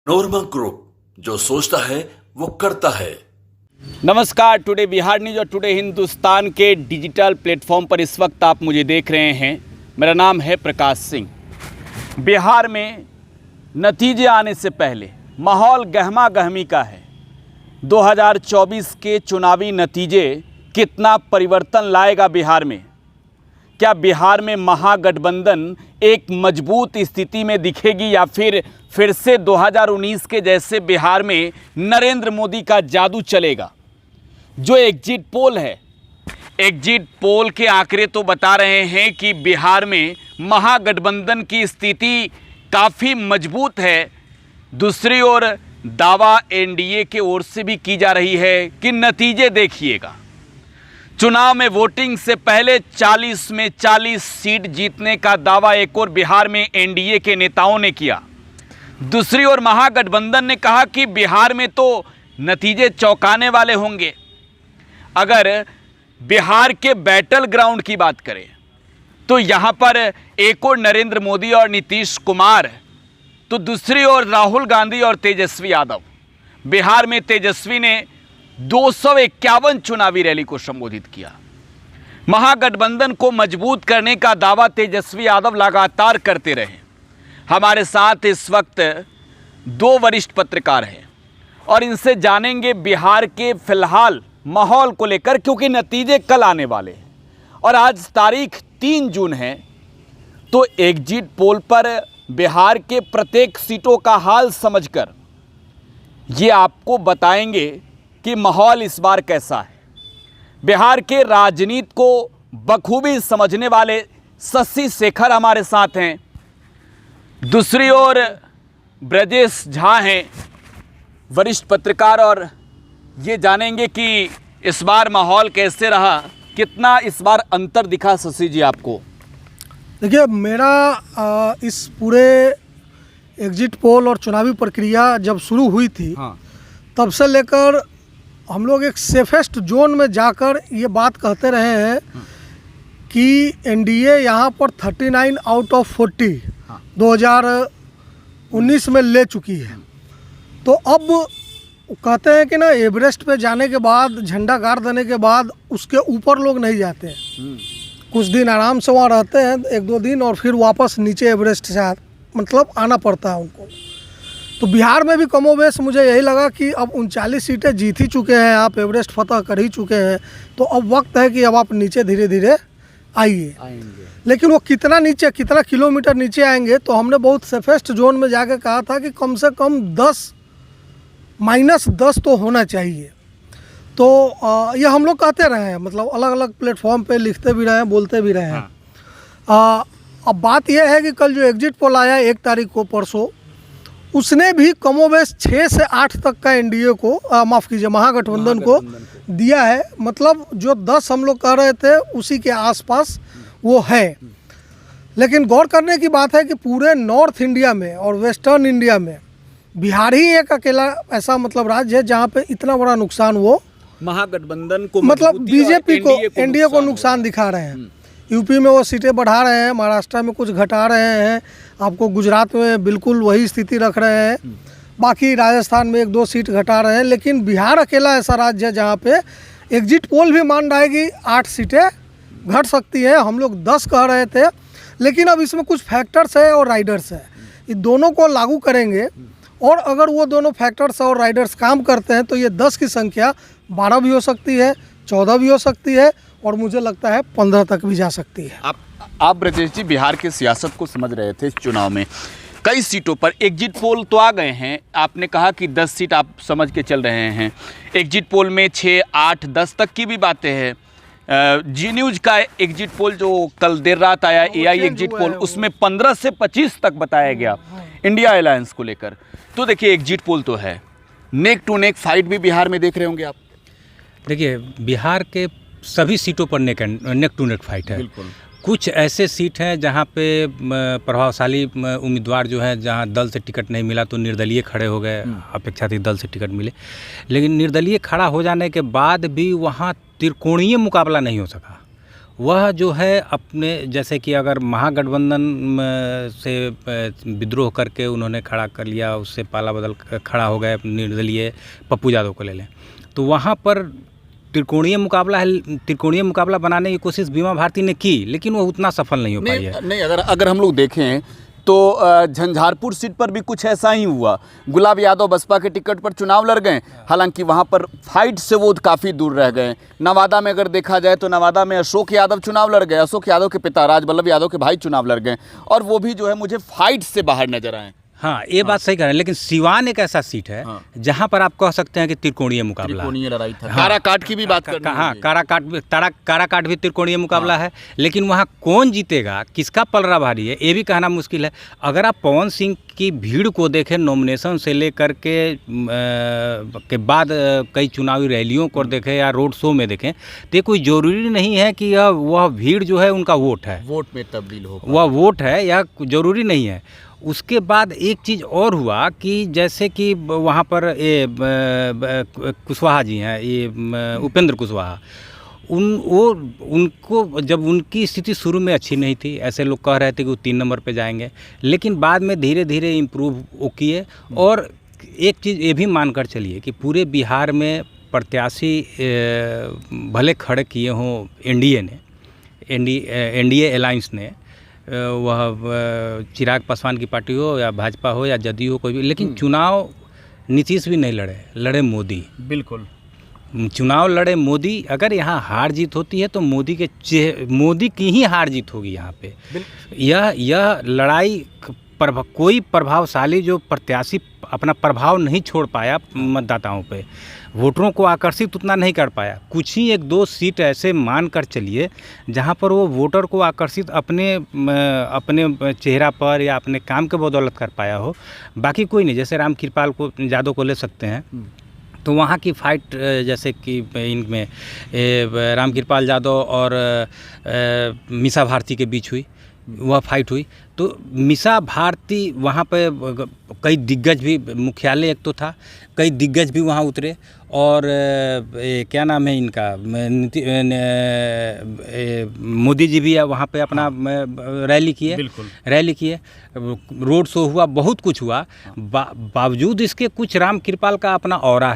नोरमा group, जो सोचता है वो करता है। नमस्कार, टुडे बिहार न्यूज और टुडे हिंदुस्तान के डिजिटल प्लेटफॉर्म पर इस वक्त आप मुझे देख रहे हैं। मेरा नाम है प्रकाश सिंह। बिहार में नतीजे आने से पहले माहौल गहमा गहमी का है। 2024 के चुनावी नतीजे कितना परिवर्तन लाएगा बिहार में? क्या बिहार में महागठबंधन एक मजबूत स्थिति में दिखेगी या फिर से 2019 के जैसे बिहार में नरेंद्र मोदी का जादू चलेगा? जो एग्जिट पोल है, एग्जिट पोल के आंकड़े तो बता रहे हैं कि बिहार में महागठबंधन की स्थिति काफ़ी मजबूत है। दूसरी ओर दावा एनडीए के ओर से भी की जा रही है कि नतीजे देखिएगा, चुनाव में वोटिंग से पहले 40 में 40 सीट जीतने का दावा एक और बिहार में एनडीए के नेताओं ने किया। दूसरी ओर महागठबंधन ने कहा कि बिहार में तो नतीजे चौंकाने वाले होंगे। अगर बिहार के बैटल ग्राउंड की बात करें तो यहाँ पर एक और नरेंद्र मोदी और नीतीश कुमार, तो दूसरी ओर राहुल गांधी और तेजस्वी यादव। बिहार में तेजस्वी ने 251 चुनावी रैली को संबोधित किया। महागठबंधन को मजबूत करने का दावा तेजस्वी यादव लगातार करते रहे। हमारे साथ इस वक्त दो वरिष्ठ पत्रकार हैं और इनसे जानेंगे बिहार के फिलहाल माहौल को लेकर, क्योंकि नतीजे कल आने वाले हैं और आज तारीख 3 जून है। तो एग्जिट पोल पर बिहार के प्रत्येक सीटों का हाल समझकर ये आपको बताएंगे कि माहौल इस बार कैसा है। बिहार के राजनीति को बखूबी समझने वाले शशि शेखर हमारे साथ हैं। दूसरी ओर ब्रजेश झा हैं, वरिष्ठ पत्रकार, और ये जानेंगे कि इस बार माहौल कैसे रहा, कितना इस बार अंतर दिखा शशि जी आपको? देखिए, मेरा इस पूरे एग्जिट पोल और चुनावी प्रक्रिया जब शुरू हुई थी, तब से लेकर हम लोग एक सेफेस्ट जोन में जाकर ये बात कहते रहे हैं कि एनडीए यहाँ पर 39 आउट ऑफ 40 2019 में ले चुकी है। तो अब कहते हैं कि ना, एवरेस्ट पे जाने के बाद, झंडा गाड़ देने के बाद उसके ऊपर लोग नहीं जाते हैं। कुछ दिन आराम से वहाँ रहते हैं, 1-2 दिन, और फिर वापस नीचे एवरेस्ट से मतलब आना पड़ता है उनको। तो बिहार में भी कमोबेश मुझे यही लगा कि अब 39 सीटें जीत ही चुके हैं आप, एवरेस्ट फतह कर ही चुके हैं, तो अब वक्त है कि अब आप नीचे धीरे धीरे आइए। लेकिन वो कितना नीचे, कितना किलोमीटर नीचे आएंगे, तो हमने बहुत सेफेस्ट जोन में जाके कहा था कि कम से कम 10 -10 तो होना चाहिए। तो ये हम लोग कहते रहे हैं, मतलब अलग अलग प्लेटफॉर्म पे लिखते भी रहे हैं, बोलते भी रहे हैं। अब बात यह है कि कल जो एग्जिट पोल आया 1 तारीख को, परसों, उसने भी कमोबेश 6 से 8 तक का एनडीए को, माफ़ कीजिए, महागठबंधन को दिया है। मतलब जो 10 हम लोग कह रहे थे उसी के आसपास वो है। लेकिन गौर करने की बात है कि पूरे नॉर्थ इंडिया में और वेस्टर्न इंडिया में बिहार ही एक अकेला ऐसा मतलब राज्य है जहाँ पे इतना बड़ा नुकसान वो महागठबंधन को, मतलब बीजेपी को, एनडीए को नुकसान दिखा रहे हैं। यूपी में वो सीटें बढ़ा रहे हैं, महाराष्ट्र में कुछ घटा रहे हैं, आपको गुजरात में बिल्कुल वही स्थिति रख रहे हैं, बाकी राजस्थान में 1-2 सीट घटा रहे हैं। लेकिन बिहार अकेला ऐसा राज्य है जहाँ पे एग्जिट पोल भी मान रहा है कि 8 सीटें घट सकती हैं। हम लोग 10 कह रहे थे, लेकिन अब इसमें कुछ फैक्टर्स है और राइडर्स है, ये दोनों को लागू करेंगे, और अगर वो दोनों फैक्टर्स और राइडर्स काम करते हैं तो ये 10 की संख्या 12 भी हो सकती है, 14 भी हो सकती है, और मुझे लगता है 15 तक भी जा सकती है। आप ब्रजेश जी बिहार की सियासत को समझ रहे थे। इस चुनाव में कई सीटों पर एग्जिट पोल तो आ गए हैं। आपने कहा कि 10 सीट आप समझ के चल रहे हैं। एग्जिट पोल में 6, 8, 10 तक की भी बातें हैं। जी न्यूज़ का एग्जिट पोल जो कल देर रात आया, एआई एग्जिट पोल, उसमें 15 से 25 तक बताया गया इंडिया अलायंस को लेकर। तो देखिए, एग्जिट पोल तो है, नेक टू नेक फाइट भी बिहार में देख रहे होंगे आप। देखिए, बिहार के सभी सीटों पर नेक टू नेक फाइट है। कुछ ऐसे सीट हैं जहां पे प्रभावशाली उम्मीदवार जो है, जहां दल से टिकट नहीं मिला तो निर्दलीय खड़े हो गए, अपेक्षा थी दल से टिकट मिले। लेकिन निर्दलीय खड़ा हो जाने के बाद भी वहां त्रिकोणीय मुकाबला नहीं हो सका। वह जो है अपने, जैसे कि अगर महागठबंधन से विद्रोह करके उन्होंने खड़ा कर लिया, उससे पाला बदल खड़ा हो गए निर्दलीय पप्पू यादव को ले लें, तो वहाँ पर त्रिकोणीय मुकाबला बनाने की कोशिश बीमा भारती ने की, लेकिन वो उतना सफल नहीं हो पाई है। नहीं, अगर हम लोग देखें तो झंझारपुर सीट पर भी कुछ ऐसा ही हुआ। गुलाब यादव बसपा के टिकट पर चुनाव लड़ गए, हालांकि वहां पर फाइट से वो काफ़ी दूर रह गए। नवादा में अगर देखा जाए तो नवादा में अशोक यादव चुनाव लड़ गए, अशोक यादव के पिता राजवल्लभ यादव के भाई चुनाव लड़ गए, और वो भी जो है मुझे फाइट से बाहर नजर आए। हाँ, ये बात सही कह रहे हैं, लेकिन सिवान एक ऐसा सीट है जहां पर आप कह सकते हैं कि त्रिकोणीय मुकाबला, त्रिकोणीय लड़ाई था। काराकाट की भी बात करनी हाँ, काराकाट भी त्रिकोणीय मुकाबला है, लेकिन वहाँ कौन जीतेगा, किसका पलड़ा भारी है, ये भी कहना मुश्किल है। अगर आप पवन सिंह की भीड़ को देखें, नॉमिनेशन से लेकर के बाद कई चुनावी रैलियों को देखें या रोड शो में देखें, तो कोई ज़रूरी नहीं है कि वह भीड़ जो है उनका वोट है, वोट में तब्दील हो, वह वोट है, यह ज़रूरी नहीं है। उसके बाद एक चीज़ और हुआ कि जैसे कि वहाँ पर ये कुशवाहा जी हैं, ये उपेंद्र कुशवाहा, उनको जब उनकी स्थिति शुरू में अच्छी नहीं थी, ऐसे लोग कह रहे थे कि वो 3 नंबर पे जाएंगे, लेकिन बाद में धीरे धीरे इम्प्रूव वो किए। और एक चीज़ ये भी मानकर चलिए कि पूरे बिहार में प्रत्याशी भले खड़े किए हों एनडीए ने, एनडीए अलायंस ने, वह चिराग पासवान की पार्टी हो या भाजपा हो या जदयू हो, कोई भी, लेकिन चुनाव नीतीश भी नहीं लड़े मोदी। बिल्कुल चुनाव लड़े मोदी। अगर यहाँ हार जीत होती है तो मोदी की ही हार जीत होगी यहाँ पे। यह लड़ाई कोई प्रभावशाली जो प्रत्याशी अपना प्रभाव नहीं छोड़ पाया मतदाताओं पे, वोटरों को आकर्षित उतना नहीं कर पाया। कुछ ही 1-2 सीट ऐसे मान कर चलिए जहाँ पर वो वोटर को आकर्षित अपने चेहरा पर या अपने काम के बदौलत कर पाया हो, बाकी कोई नहीं। जैसे रामकृपाल यादव को ले सकते हैं, तो वहाँ की फाइट जैसे कि इनमें रामकृपाल यादव और मीसा भारती के बीच हुई, वह फाइट हुई, तो मीसा भारती वहाँ पे कई दिग्गज भी, मुख्यालय एक तो था, कई दिग्गज भी वहाँ उतरे, और क्या नाम है इनका, मोदी जी भी वहाँ पे अपना रैली किए, रोड शो हुआ, बहुत कुछ हुआ। बावजूद इसके कुछ रामकृपाल का अपना ऑरा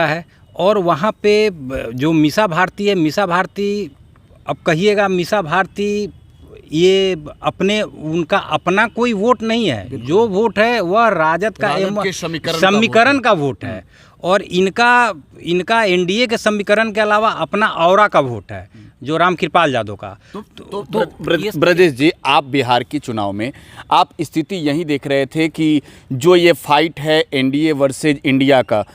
है। और वहाँ पे जो मीसा भारती अब कहिएगा, मीसा भारती ये उनका अपना कोई वोट नहीं है, जो वोट है वह राजद का समीकरण का वोट है, और इनका एनडीए के समीकरण के अलावा अपना औरा का वोट है, जो रामकृपाल यादव का। तो ब्रजेश जी, आप बिहार के चुनाव में आप स्थिति यही देख रहे थे कि जो ये फाइट है एनडीए वर्सेज इंडिया का,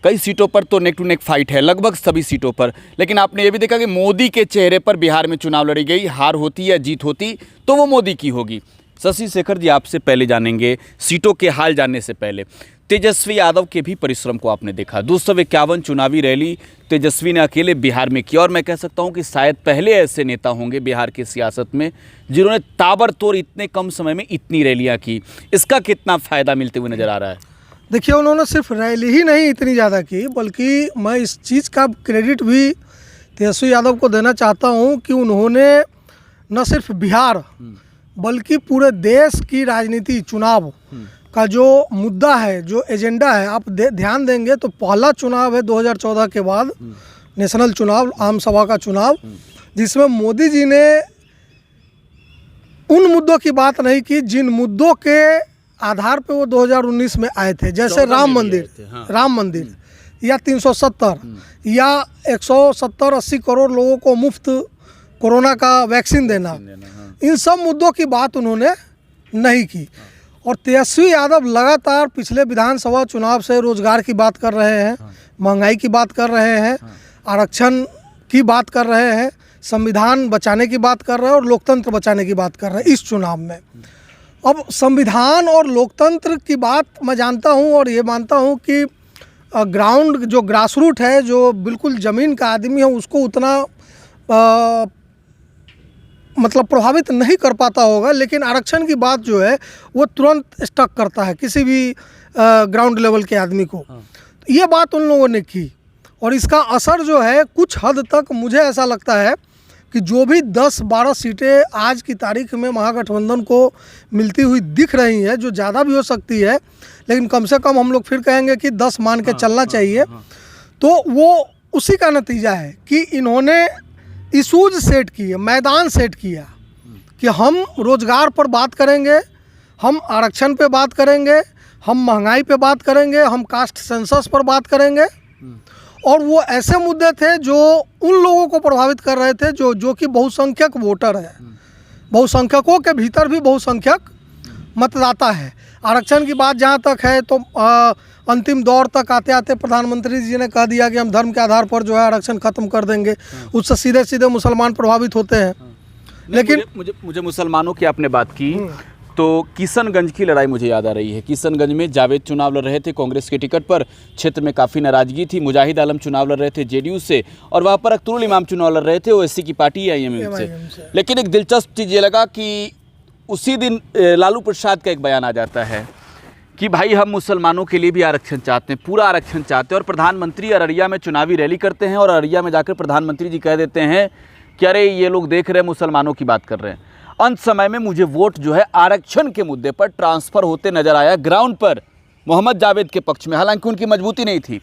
कई सीटों पर तो नेक टू नेक फाइट है, लगभग सभी सीटों पर, लेकिन आपने ये भी देखा कि मोदी के चेहरे पर बिहार में चुनाव लड़ी गई, हार होती या जीत होती तो वो मोदी की होगी। शशि शेखर जी, आपसे पहले जानेंगे, सीटों के हाल जानने से पहले, तेजस्वी यादव के भी परिश्रम को आपने देखा। 251 चुनावी रैली तेजस्वी ने अकेले बिहार में की, और मैं कह सकता हूं कि शायद पहले ऐसे नेता होंगे बिहार की सियासत में जिन्होंने ताबड़तोड़ इतने कम समय में इतनी रैलियां की। इसका कितना फ़ायदा मिलते हुए नज़र आ रहा है? देखिए, उन्होंने सिर्फ रैली ही नहीं इतनी ज़्यादा की, बल्कि मैं इस चीज़ का क्रेडिट भी तेजस्वी यादव को देना चाहता हूं कि उन्होंने न सिर्फ बिहार बल्कि पूरे देश की राजनीति, चुनाव का जो मुद्दा है, जो एजेंडा है, आप ध्यान देंगे तो पहला चुनाव है 2014 के बाद, नेशनल चुनाव, आम सभा का चुनाव, जिसमें मोदी जी ने उन मुद्दों की बात नहीं की जिन मुद्दों के आधार पे वो 2019 में आए थे, जैसे राम मंदिर या 370 या 170-80 करोड़ लोगों को मुफ्त कोरोना का वैक्सीन देना, इन सब मुद्दों की बात उन्होंने नहीं की। और तेजस्वी यादव लगातार पिछले विधानसभा चुनाव से रोजगार की बात कर रहे हैं, महंगाई की बात कर रहे हैं, आरक्षण की बात कर रहे हैं, संविधान बचाने की बात कर रहे हैं और लोकतंत्र बचाने की बात कर रहे हैं इस चुनाव में। अब संविधान और लोकतंत्र की बात मैं जानता हूं और ये मानता हूं कि ग्राउंड, जो ग्रास रूट है, जो बिल्कुल ज़मीन का आदमी है, उसको उतना मतलब प्रभावित नहीं कर पाता होगा, लेकिन आरक्षण की बात जो है वो तुरंत स्टक करता है किसी भी ग्राउंड लेवल के आदमी को। ये बात उन लोगों ने की, और इसका असर जो है कुछ हद तक मुझे ऐसा लगता है कि जो भी 10-12 सीटें आज की तारीख में महागठबंधन को मिलती हुई दिख रही हैं, जो ज़्यादा भी हो सकती है, लेकिन कम से कम हम लोग फिर कहेंगे कि 10 मान के चलना चाहिए। तो वो उसी का नतीजा है कि इन्होंने इशूज सेट किए, मैदान सेट किया कि हम रोजगार पर बात करेंगे, हम आरक्षण पे बात करेंगे, हम महंगाई पे बात करेंगे, हम कास्ट सेंसस पर बात करेंगे। और वो ऐसे मुद्दे थे जो उन लोगों को प्रभावित कर रहे थे जो कि बहुसंख्यक वोटर है, बहुसंख्यकों के भीतर भी बहुसंख्यक मतदाता है। आरक्षण की बात जहाँ तक है तो अंतिम दौर तक आते आते प्रधानमंत्री जी ने कह दिया कि हम धर्म के आधार पर जो है आरक्षण खत्म कर देंगे। उससे सीधे सीधे मुसलमान प्रभावित होते हैं। लेकिन मुझे मुसलमानों की आपने बात की तो किशनगंज की लड़ाई मुझे याद आ रही है। किशनगंज में जावेद चुनाव लड़ रहे थे कांग्रेस के टिकट पर, क्षेत्र में काफ़ी नाराजगी थी। मुजाहिद आलम चुनाव लड़ रहे थे जेडीयू से, और वहाँ पर अख्तरुल इमाम चुनाव लड़ रहे थे ओवैसी की पार्टी आईएमएम से। लेकिन एक दिलचस्प चीज़ ये लगा कि उसी दिन लालू प्रसाद का एक बयान आ जाता है कि भाई हम मुसलमानों के लिए भी आरक्षण चाहते हैं, पूरा आरक्षण चाहते हैं। और प्रधानमंत्री अररिया में चुनावी रैली करते हैं और अररिया में जाकर प्रधानमंत्री जी कह देते हैं कि अरे ये लोग देख रहे हैं मुसलमानों की बात कर रहे हैं। अंत समय में मुझे वोट जो है आरक्षण के मुद्दे पर ट्रांसफ़र होते नजर आया ग्राउंड पर मोहम्मद जावेद के पक्ष में, हालांकि उनकी मजबूती नहीं थी।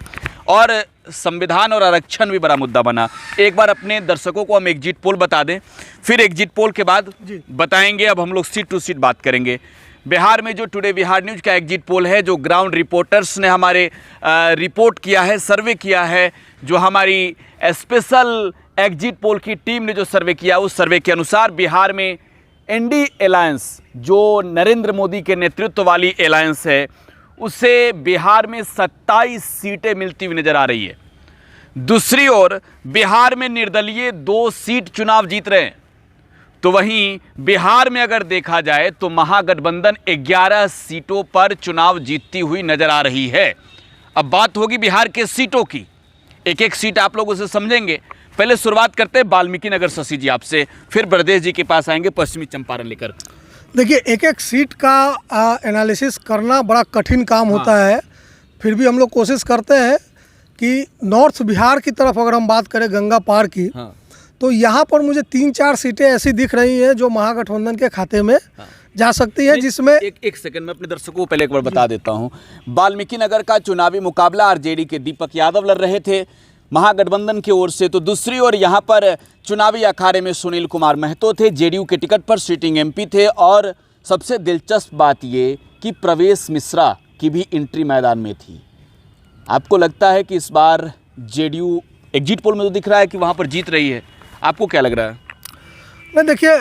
और संविधान और आरक्षण भी बड़ा मुद्दा बना। एक बार अपने दर्शकों को हम एग्जिट पोल बता दें, फिर एग्जिट पोल के बाद बताएंगे। अब हम लोग सीट टू सीट बात करेंगे। बिहार में जो टुडे बिहार न्यूज़ का एग्जिट पोल है, जो ग्राउंड रिपोर्टर्स ने हमारे रिपोर्ट किया है, सर्वे किया है, जो हमारी स्पेशल एग्जिट पोल की टीम ने जो सर्वे किया, उस सर्वे के अनुसार बिहार में एनडी अलायंस, जो नरेंद्र मोदी के नेतृत्व वाली अलायंस है, उसे बिहार में 27 सीटें मिलती हुई नजर आ रही है। दूसरी ओर बिहार में निर्दलीय 2 सीट चुनाव जीत रहे हैं। तो वहीं बिहार में अगर देखा जाए तो महागठबंधन 11 सीटों पर चुनाव जीतती हुई नजर आ रही है। अब बात होगी बिहार के सीटों की, एक एक सीट आप लोग उसे समझेंगे। पहले शुरुआत करते हैं वाल्मीकि नगर शशि जी आपसे, फिर ब्रजेश जी के पास आएंगे पश्चिमी चंपारण लेकर। देखिए, एक एक सीट का एनालिसिस करना बड़ा कठिन काम होता है। फिर भी हम लोग कोशिश करते हैं कि नॉर्थ बिहार की तरफ अगर हम बात करें गंगा पार की, तो यहाँ पर मुझे 3-4 सीटें ऐसी दिख रही हैं जो महागठबंधन के खाते में जा सकती है, जिसमें एक सेकंड में अपने दर्शकों को पहले एक बार बता देता हूँ। वाल्मीकि नगर का चुनावी मुकाबला आरजेडी के दीपक यादव लड़ रहे थे महागठबंधन की ओर से, तो दूसरी ओर यहाँ पर चुनावी अखाड़े में सुनील कुमार महतो थे, जेडीयू के टिकट पर सिटिंग एमपी थे। और सबसे दिलचस्प बात ये कि प्रवेश मिश्रा की भी एंट्री मैदान में थी। आपको लगता है कि इस बार जेडीयू एग्जिट पोल में तो दिख रहा है कि वहाँ पर जीत रही है, आपको क्या लग रहा है? नहीं, देखिए,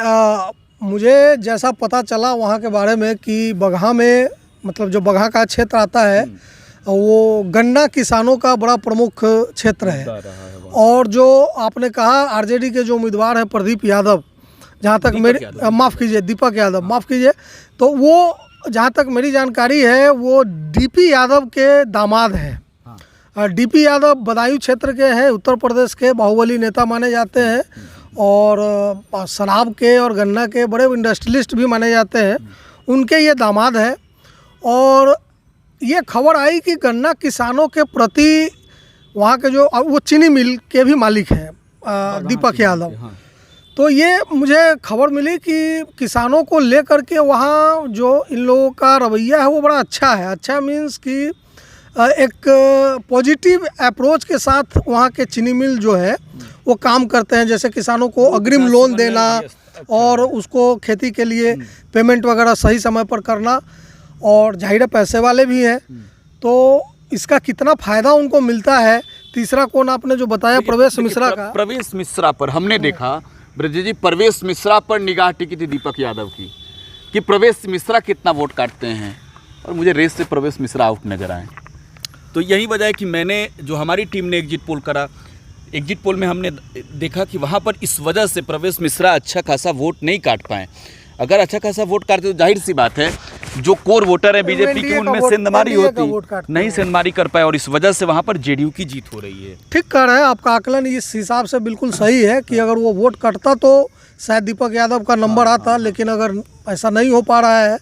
मुझे जैसा पता चला वहाँ के बारे में कि बगहा में, मतलब जो बगहा का क्षेत्र आता है, वो गन्ना किसानों का बड़ा प्रमुख क्षेत्र है। और जो आपने कहा आरजेडी के जो उम्मीदवार हैं प्रदीप यादव, जहाँ तक मेरी दीपक यादव माफ़ कीजिए, तो वो जहाँ तक मेरी जानकारी है वो डीपी यादव के दामाद हैं। डीपी यादव बदायूं क्षेत्र के हैं, उत्तर प्रदेश के बाहुबली नेता माने जाते हैं और शराब के और गन्ना के बड़े इंडस्ट्रियलिस्ट भी माने जाते हैं। उनके ये दामाद हैं। और ये खबर आई कि गन्ना किसानों के प्रति वहाँ के जो वो चीनी मिल के भी मालिक हैं दीपक यादव, तो ये मुझे खबर मिली कि किसानों को लेकर के वहाँ जो इन लोगों का रवैया है वो बड़ा अच्छा है। अच्छा मीन्स कि एक पॉजिटिव अप्रोच के साथ वहाँ के चीनी मिल जो है वो काम करते हैं, जैसे किसानों को अग्रिम लोन देना और उसको खेती के लिए पेमेंट वगैरह सही समय पर करना। और जाहिर पैसे वाले भी हैं, तो इसका कितना फ़ायदा उनको मिलता है। तीसरा कौन आपने जो बताया, प्रवेश मिश्रा का, प्रवेश मिश्रा पर हमने देखा ब्रजेश जी, प्रवेश मिश्रा पर निगाह टिकी थी दीपक यादव की कि प्रवेश मिश्रा कितना वोट काटते हैं, और मुझे रेस से प्रवेश मिश्रा आउट नजर आए। तो यही वजह है कि मैंने, जो हमारी टीम ने एग्जिट पोल करा, एग्जिट पोल में हमने देखा कि वहाँ पर इस वजह से प्रवेश मिश्रा अच्छा खासा वोट नहीं काट पाए। अगर अच्छा खासा वोट काटते तो जाहिर सी बात है जो कोर वोटर है बीजेपी की, उनमें सेंधमारी होती, नहीं सेंधमारी कर पाए, और इस वजह से वहाँ पर जेडीयू की जीत हो रही है। ठीक कह रहे हैं, आपका आकलन इस हिसाब से बिल्कुल सही है कि अगर वो वोट कटता तो शायद दीपक यादव का नंबर आता, लेकिन अगर ऐसा नहीं हो पा रहा है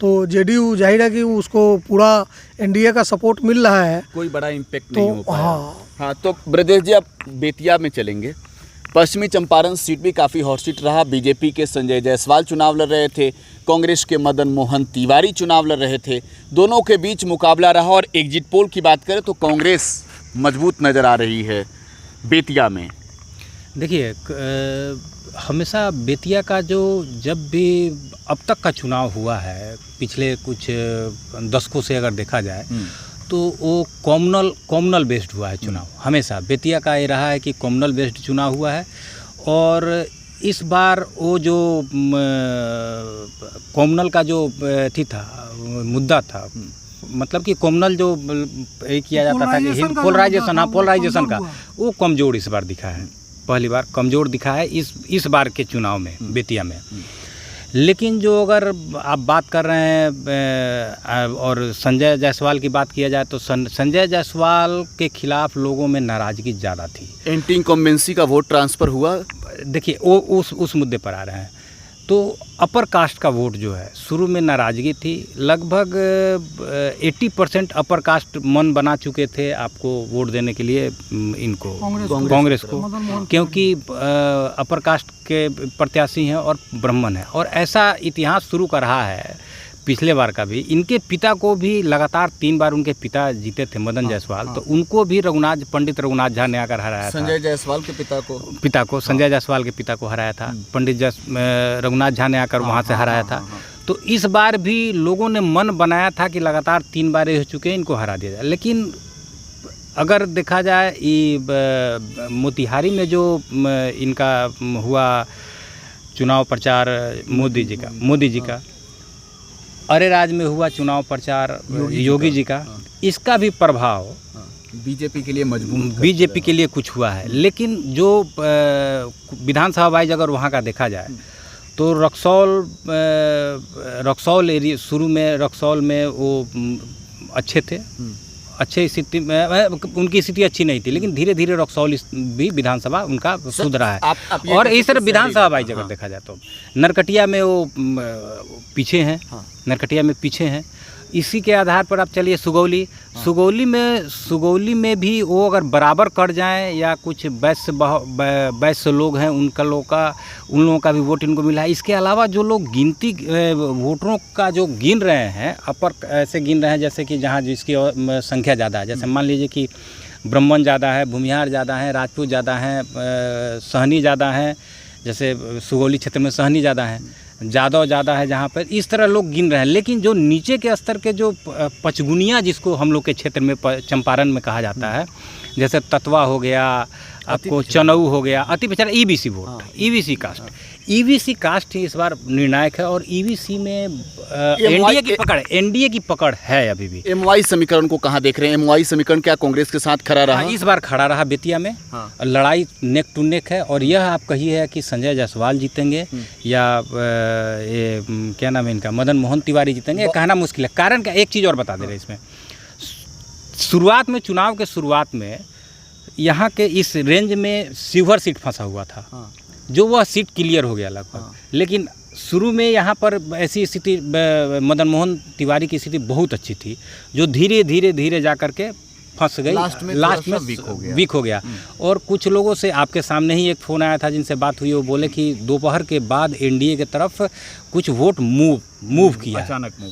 तो जेडीयू जाहिर है कि उसको पूरा एनडीए का सपोर्ट मिल रहा है, कोई बड़ा इम्पैक्ट तो नहीं हो पाया। हाँ, तो ब्रजेश जी आप बेतिया में चलेंगे। पश्चिमी चंपारण सीट भी काफ़ी हॉट सीट रहा। बीजेपी के संजय जायसवाल चुनाव लड़ रहे थे, कांग्रेस के मदन मोहन तिवारी चुनाव लड़ रहे थे। दोनों के बीच मुकाबला रहा और एग्जिट पोल की बात करें तो कांग्रेस मजबूत नज़र आ रही है बेतिया में। देखिए, हमेशा बेतिया का जो जब भी अब तक का चुनाव हुआ है, पिछले कुछ दशकों से अगर देखा जाए तो वो कॉमनल बेस्ड हुआ है चुनाव। हमेशा बेतिया का ये रहा है कि कॉमनल बेस्ड चुनाव हुआ है। और इस बार वो जो कॉमनल का जो मुद्दा था, मतलब कि कॉमनल जो किया जाता था कि पोलराइजेशन का, वो कमज़ोर इस बार दिखा है। पहली बार कमज़ोर दिखा है इस बार के चुनाव में बेतिया में। लेकिन जो अगर आप बात कर रहे हैं और संजय जायसवाल की बात किया जाए तो संजय जायसवाल के खिलाफ लोगों में नाराज़गी ज़्यादा थी। एंटी इनकम्बेंसी का वोट ट्रांसफ़र हुआ। देखिए, वो उस मुद्दे पर आ रहे हैं। तो अपर कास्ट का वोट जो है, शुरू में नाराज़गी थी। लगभग 80% अपर कास्ट मन बना चुके थे आपको वोट देने के लिए, इनको कांग्रेस को, क्योंकि अपर कास्ट के प्रत्याशी हैं और ब्राह्मण हैं। और ऐसा इतिहास शुरू कर रहा है पिछले बार का भी। इनके पिता को भी लगातार 3 बार उनके पिता जीते थे, मदन जायसवाल। तो उनको भी पंडित रघुनाथ झा ने आकर हराया था। संजय जायसवाल के पिता को संजय जायसवाल के पिता को हराया था। पंडित रघुनाथ झा ने आकर वहाँ से हराया था। तो इस बार भी लोगों ने मन बनाया था कि लगातार 3 बार हो चुके हैं, इनको हरा दिया जाए। लेकिन अगर देखा जाए ये मोतिहारी में जो इनका हुआ चुनाव प्रचार मोदी जी का, अरेराज में हुआ चुनाव प्रचार योगी जी का, इसका भी प्रभाव बीजेपी के लिए बीजेपी के लिए कुछ हुआ है। लेकिन जो विधानसभा वाइज अगर वहाँ का देखा जाए तो रक्सौल एरिया, शुरू में रक्सौल में वो अच्छे थे, अच्छे स्थिति में, उनकी स्थिति अच्छी नहीं थी। लेकिन धीरे धीरे रक्सौल भी विधानसभा उनका सुधरा है। और इस तरह विधानसभा वाइज अगर देखा जाए तो नरकटिया में वो पीछे हैं, नरकटिया में पीछे हैं। इसी के आधार पर आप चलिए सुगौली में भी वो अगर बराबर कर जाएं या कुछ वैश्य लोग हैं उन लोगों का भी वोट इनको मिला है। इसके अलावा जो लोग गिनती वोटरों का जो गिन रहे हैं, ऐसे गिन रहे हैं जैसे कि जहाँ जिसकी संख्या ज़्यादा है, जैसे मान लीजिए कि ब्राह्मण ज़्यादा है, भूमिहार ज़्यादा है, राजपूत ज़्यादा हैं, सहनी ज़्यादा हैं, जैसे सुगौली क्षेत्र में सहनी ज़्यादा है, जादव ज़्यादा है, जहाँ पर इस तरह लोग गिन रहे हैं। लेकिन जो नीचे के स्तर के जो पचगुनिया, जिसको हम लोग के क्षेत्र में चंपारण में कहा जाता है, जैसे ततवा हो गया, आपको चनऊ हो गया, अति पिछड़ा ईबीसी वोट, ईबीसी कास्ट ही इस बार निर्णायक है। और ईबीसी में एनडीए की पकड़ है अभी भी। एमवाई समीकरण को कहाँ देख रहे हैं? एमवाई समीकरण क्या कांग्रेस के साथ खड़ा रहा? इस बार खड़ा रहा बेतिया में। लड़ाई नेक टू नेक है। और यह आप कहिए है कि संजय जायसवाल जीतेंगे या ये क्या नाम है इनका, मदन मोहन तिवारी जीतेंगे, कहना मुश्किल है। कारण क्या, एक चीज़ और बता दे रहे इसमें, चुनाव के शुरुआत में यहाँ के इस रेंज में शिवहर सीट फंसा हुआ था, जो वह सीट क्लियर हो गया लगभग। लेकिन शुरू में यहाँ पर ऐसी स्थिति, मदन मोहन तिवारी की स्थिति बहुत अच्छी थी, जो धीरे धीरे जा कर के फंस गई, लास्ट में वीक हो गया। और कुछ लोगों से आपके सामने ही एक फ़ोन आया था जिनसे बात हुई, वो बोले कि दोपहर के बाद एनडीए के तरफ कुछ वोट मूव किया,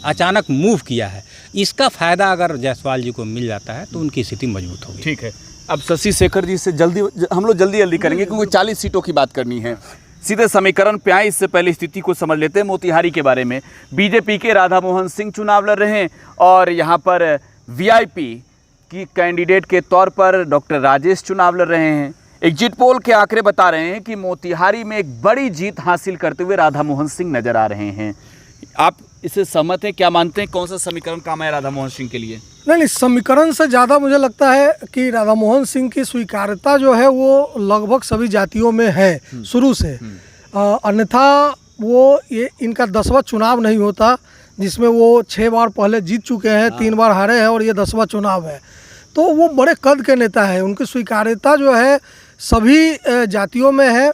अचानक मूव किया है। इसका फ़ायदा अगर जायसवाल जी को मिल जाता है तो उनकी स्थिति मजबूत होगी। ठीक है, अब शशि शेखर जी से हम लोग जल्दी करेंगे क्योंकि 40 सीटों की बात करनी है। सीधे समीकरण पे आए, इससे पहले स्थिति को समझ लेते हैं मोतिहारी के बारे में। बीजेपी के राधा मोहन सिंह चुनाव लड़ रहे हैं और यहाँ पर वीआईपी की कैंडिडेट के तौर पर डॉक्टर राजेश चुनाव लड़ रहे हैं। एग्जिट पोल के आंकड़े बता रहे हैं कि मोतिहारी में एक बड़ी जीत हासिल करते हुए राधा मोहन सिंह नजर आ रहे हैं। आप इससे सहमत हैं? क्या मानते हैं, कौन सा समीकरण काम है राधा मोहन सिंह के लिए? नहीं, समीकरण से ज़्यादा मुझे लगता है कि राधा मोहन सिंह की स्वीकार्यता जो है वो लगभग सभी जातियों में है शुरू से। अन्यथा वो ये इनका 10वां चुनाव नहीं होता जिसमें वो 6 बार पहले जीत चुके हैं, 3 बार हारे हैं और ये 10वां चुनाव है। तो वो बड़े कद के नेता है, उनकी स्वीकार्यता जो है सभी जातियों में है।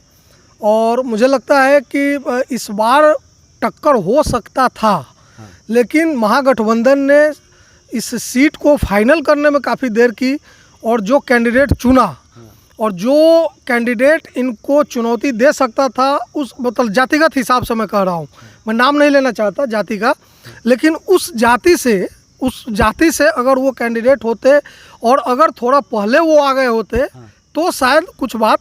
और मुझे लगता है कि इस बार टक्कर हो सकता था, लेकिन महागठबंधन ने इस सीट को फाइनल करने में काफ़ी देर की और जो कैंडिडेट चुना और जो कैंडिडेट इनको चुनौती दे सकता था, उस मतलब जातिगत हिसाब से मैं कह रहा हूँ, मैं नाम नहीं लेना चाहता जाति का, लेकिन उस जाति से अगर वो कैंडिडेट होते और अगर थोड़ा पहले वो आ गए होते तो शायद कुछ बात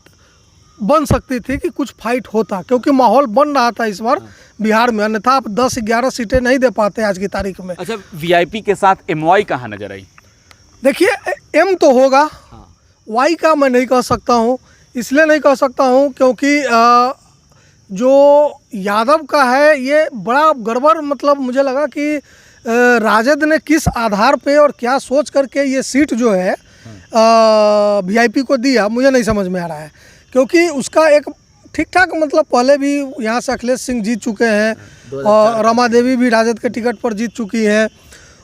बन सकती थी कि कुछ फाइट होता, क्योंकि माहौल बन रहा था इस बार बिहार में, अन्यथा आप 10-11 सीटें नहीं दे पाते आज की तारीख में। अच्छा, वीआईपी के साथ एमवाई कहाँ नजर आई? देखिए, एम तो होगा, वाई का मैं नहीं कह सकता हूँ। इसलिए नहीं कह सकता हूँ क्योंकि जो यादव का है ये बड़ा गड़बड़, मतलब मुझे लगा कि राजद ने किस आधार पे और क्या सोच करके ये सीट जो है वीआईपी को दिया, मुझे नहीं समझ में आ रहा है। क्योंकि उसका एक ठीक ठाक, मतलब पहले भी यहाँ से अखिलेश सिंह जीत चुके हैं और रमा देवी भी राजद के टिकट पर जीत चुकी हैं।